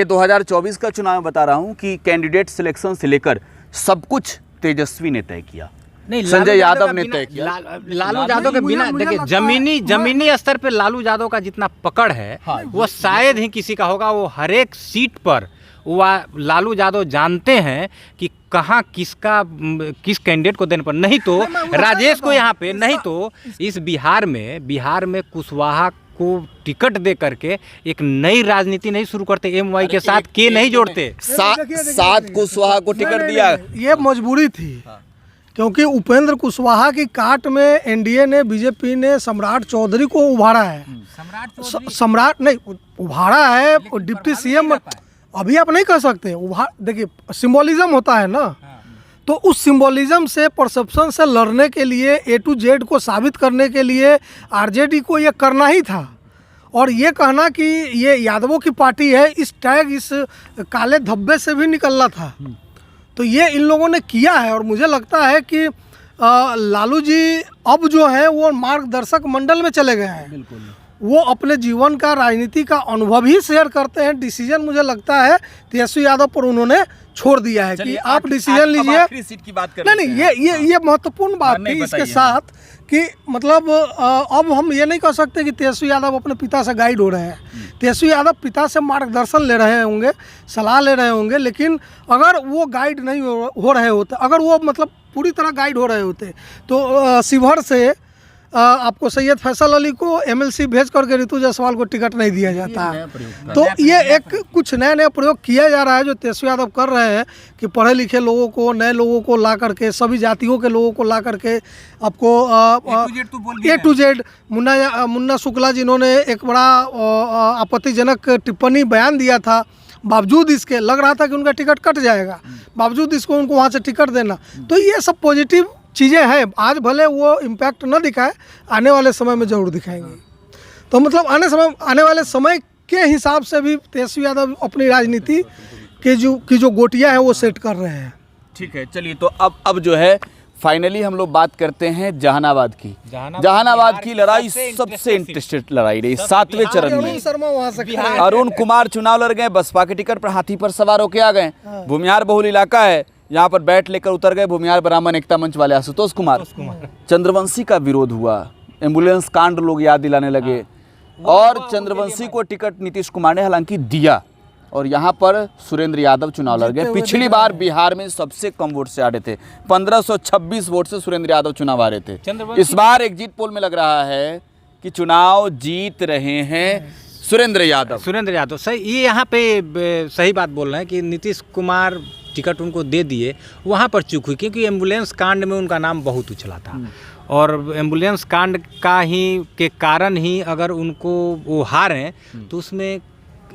2024 का चुनाव में बता रहा हूँ कि कैंडिडेट सिलेक्शन से लेकर सब कुछ तेजस्वी ने तय किया, नहीं, संजय यादव ने तय किया। लालू यादव के बिना, देखिए जमीनी स्तर पे लालू यादव का जितना पकड़ है वो शायद ही किसी का होगा। वो हर एक सीट पर लालू यादव जानते हैं कि कहाँ किस कैंडिडेट को देने पर, नहीं तो राजेश को यहाँ पे, नहीं तो इस बिहार में कुशवाहा को टिकट दे करके एक नई राजनीति नहीं शुरू करते, एमवाई के साथ के नहीं जोड़ते। सात कुशवाहा को टिकट दिया। ये मजबूरी थी, क्योंकि उपेंद्र कुशवाहा की काट में एनडीए ने, बीजेपी ने सम्राट चौधरी को उभारा है। सम्राट नहीं उभारा है, डिप्टी सीएम अभी आप नहीं कह सकते उभार। देखिए सिंबोलिज्म होता है ना, तो उस सिंबोलिज्म से, परसेप्शन से लड़ने के लिए, ए टू जेड को साबित करने के लिए आरजेडी को ये करना ही था। और ये कहना कि ये यादवों की पार्टी है, इस टैग, इस काले धब्बे से भी निकलना था। तो ये इन लोगों ने किया है। और मुझे लगता है कि लालू जी अब जो है वो मार्गदर्शक मंडल में चले गए हैं। बिल्कुल, वो अपने जीवन का, राजनीति का अनुभव ही शेयर करते हैं। डिसीजन मुझे लगता है तेजस्वी यादव पर उन्होंने छोड़ दिया है कि आप डिसीजन लीजिए। आखिरी सीट की बात कर नहीं, ये महत्वपूर्ण बात थी इसके साथ कि मतलब अब हम ये नहीं कह सकते कि तेजस्वी यादव अपने पिता से गाइड हो रहे हैं। तेजस्वी यादव पिता से मार्गदर्शन ले रहे होंगे, सलाह ले रहे होंगे, लेकिन अगर वो गाइड नहीं हो रहे होते, अगर वो मतलब पूरी तरह गाइड हो रहे होते, तो शिवहर से आपको सैयद फैसल अली को एमएलसी भेज करके ऋतु जायसवाल को टिकट नहीं दिया जाता। तो ये एक कुछ नया प्रयोग किया जा रहा है जो तेजस्वी यादव कर रहे हैं कि पढ़े लिखे लोगों को, नए लोगों को ला करके, सभी जातियों के लोगों को ला करके आपको ए टू जेड। मुन्ना शुक्ला जिन्होंने एक बड़ा आपत्तिजनक टिप्पणी बयान दिया था, बावजूद इसके लग रहा था कि उनका टिकट कट जाएगा, बावजूद इसको उनको वहाँ से टिकट देना। तो ये सब पॉजिटिव चीज़ें हैं। आज भले वो इम्पैक्ट न दिखाए, आने वाले समय में ज़रूर दिखाएंगे। तो मतलब आने वाले समय के हिसाब से भी तेजस्वी यादव अपनी राजनीति की जो गोटियाँ हैं वो सेट कर रहे हैं। ठीक है, चलिए तो अब जो है फाइनली हम लोग बात करते हैं जहानाबाद की। जहानाबाद की लड़ाई सबसे इंटरेस्टेड लड़ाई रही 7वें चरण में। शर्मा वहाँ से अरुण कुमार चुनाव लड़ गए, बसपा के टिकट पर हाथी पर सवार होके आ गए। भूमिहार बहुल इलाका है, यहाँ पर बैट लेकर उतर गए भूमिहार ब्राह्मण एकता मंच वाले आशुतोष कुमार। चंद्रवंशी का विरोध हुआ, एम्बुलेंस कांड लोग याद दिलाने लगे, और चंद्रवंशी को टिकट नीतीश कुमार ने हालांकि दिया, और यहाँ पर सुरेंद्र यादव चुनाव लड़ गए। पिछली बार बिहार में सबसे कम वोट से हारे थे, 1526 वोट से सुरेंद्र यादव चुनाव हारे थे। इस बार एग्जिट पोल में लग रहा है कि चुनाव जीत रहे हैं सुरेंद्र यादव। सही, ये यहाँ पे सही बात बोल रहे हैं कि नीतीश कुमार टिकट उनको दे दिए, वहाँ पर चूक हुई, क्योंकि एम्बुलेंस कांड में उनका नाम बहुत उछला था। और एम्बुलेंस कांड के कारण ही अगर उनको वो हारें तो उसमें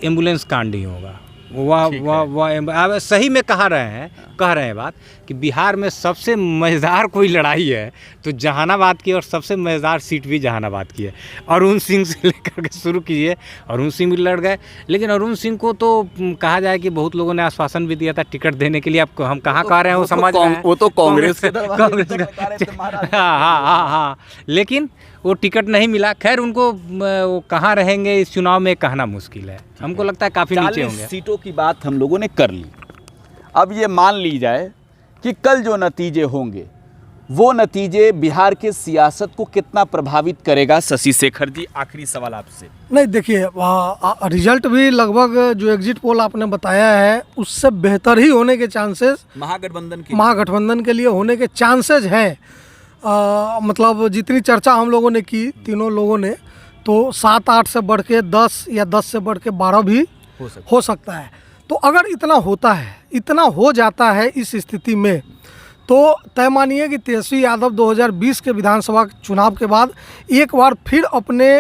एम्बुलेंस कांड ही होगा। वाह सही में कह रहे हैं बात कि बिहार में सबसे मज़ेदार कोई लड़ाई है तो जहानाबाद की, और सबसे मज़ेदार सीट भी जहानाबाद की है। अरुण सिंह से लेकर के शुरू कीजिए, अरुण सिंह भी लड़ गए, लेकिन अरुण सिंह को तो कहा जाए कि बहुत लोगों ने आश्वासन भी दिया था टिकट देने के लिए। आपको हम कहाँ कह रहे हैं वो समझ रहे हैं, वो तो कांग्रेस हाँ, लेकिन वो टिकट नहीं मिला। खैर उनको वो कहाँ रहेंगे इस चुनाव में कहना मुश्किल है, हमको लगता है काफ़ी नीचे होंगे। सीटों की बात हम लोगों ने कर ली। अब ये मान ली जाए कि कल जो नतीजे होंगे वो नतीजे बिहार के सियासत को कितना प्रभावित करेगा। शशि शेखर जी, आखिरी सवाल आपसे। नहीं, देखिए रिजल्ट भी लगभग जो एग्जिट पोल आपने बताया है उससे बेहतर ही होने के चांसेस महागठबंधन के लिए होने के चांसेस हैं। मतलब जितनी चर्चा हम लोगों ने की, तीनों लोगों ने, तो 7-8 से बढ़ के 10 या 10 से बढ़ के 12 भी हो सकता है। तो अगर इतना होता है, इतना हो जाता है इस स्थिति में, तो तय मानिए कि तेजस्वी यादव 2020 के विधानसभा चुनाव के बाद एक बार फिर अपने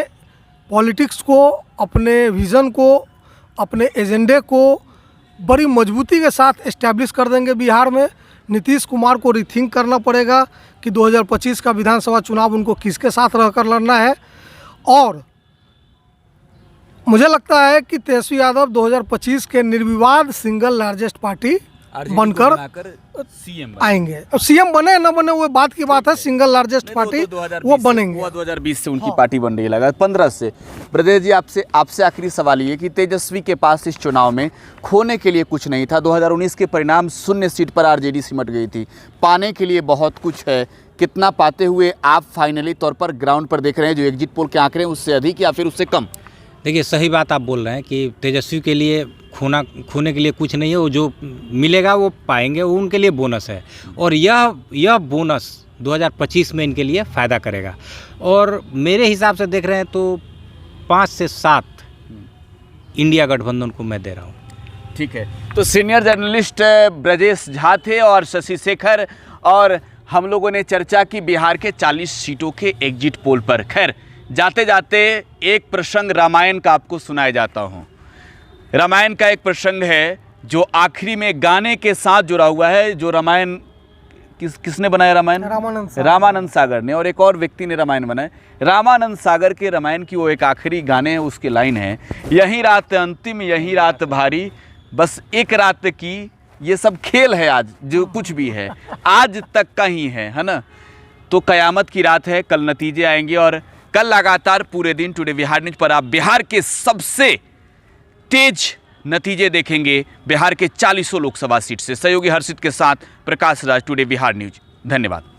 पॉलिटिक्स को, अपने विज़न को, अपने एजेंडे को बड़ी मजबूती के साथ एस्टैब्लिश कर देंगे बिहार में। नीतीश कुमार को रिथिंक करना पड़ेगा कि 2025 का विधानसभा चुनाव उनको किसके साथ रहकर लड़ना है। और मुझे लगता है कि तेजस्वी यादव 2025 के निर्विवाद सिंगल लार्जेस्ट पार्टी बनकर सीएम आएंगे। अब सीएम बने न बने वो बात की बात है, सिंगल लार्जेस्ट पार्टी वो बनेंगे। 2020 से उनकी पार्टी बन रही है, लगा 15 से। ब्रजेश जी, आपसे आखिरी सवाल ये कि तेजस्वी के पास इस चुनाव में खोने के लिए कुछ नहीं था। 2019 के परिणाम 0 सीट पर आरजेडी सिमट गई थी, पाने के लिए बहुत कुछ है। कितना पाते हुए आप फाइनली तौर पर ग्राउंड पर देख रहे हैं, जो एग्जिट पोल के आंकड़े हैं उससे अधिक या फिर उससे कम? देखिए, सही बात आप बोल रहे हैं कि तेजस्वी के लिए खोने के लिए कुछ नहीं है, वो जो मिलेगा वो पाएंगे, वो उनके लिए बोनस है। और यह बोनस 2025 में इनके लिए फ़ायदा करेगा। और मेरे हिसाब से देख रहे हैं तो 5 से 7 इंडिया गठबंधन को मैं दे रहा हूँ। ठीक है, तो सीनियर जर्नलिस्ट ब्रजेश झा थे और शशि शेखर, और हम लोगों ने चर्चा की बिहार के 40 सीटों के एग्जिट पोल पर। खैर, जाते जाते एक प्रसंग रामायण का आपको सुनाया जाता हूँ। रामायण का एक प्रसंग है जो आखिरी में गाने के साथ जुड़ा हुआ है। जो रामायण किसने बनाया? रामायण रामानंद सागर ने, और एक और व्यक्ति ने रामायण बनाया। रामानंद सागर के रामायण की वो एक आखिरी गाने, उसकी लाइन है, यही रात अंतिम यही रात भारी, बस एक रात की ये सब खेल है, आज जो कुछ भी है आज तक का ही है ना। तो कयामत की रात है, कल नतीजे आएंगे, और कल लगातार पूरे दिन टुडे बिहार न्यूज पर आप बिहार के सबसे तेज नतीजे देखेंगे बिहार के 40 लोकसभा सीट से। सहयोगी हर्षित के साथ प्रकाश राज, टुडे बिहार न्यूज। धन्यवाद।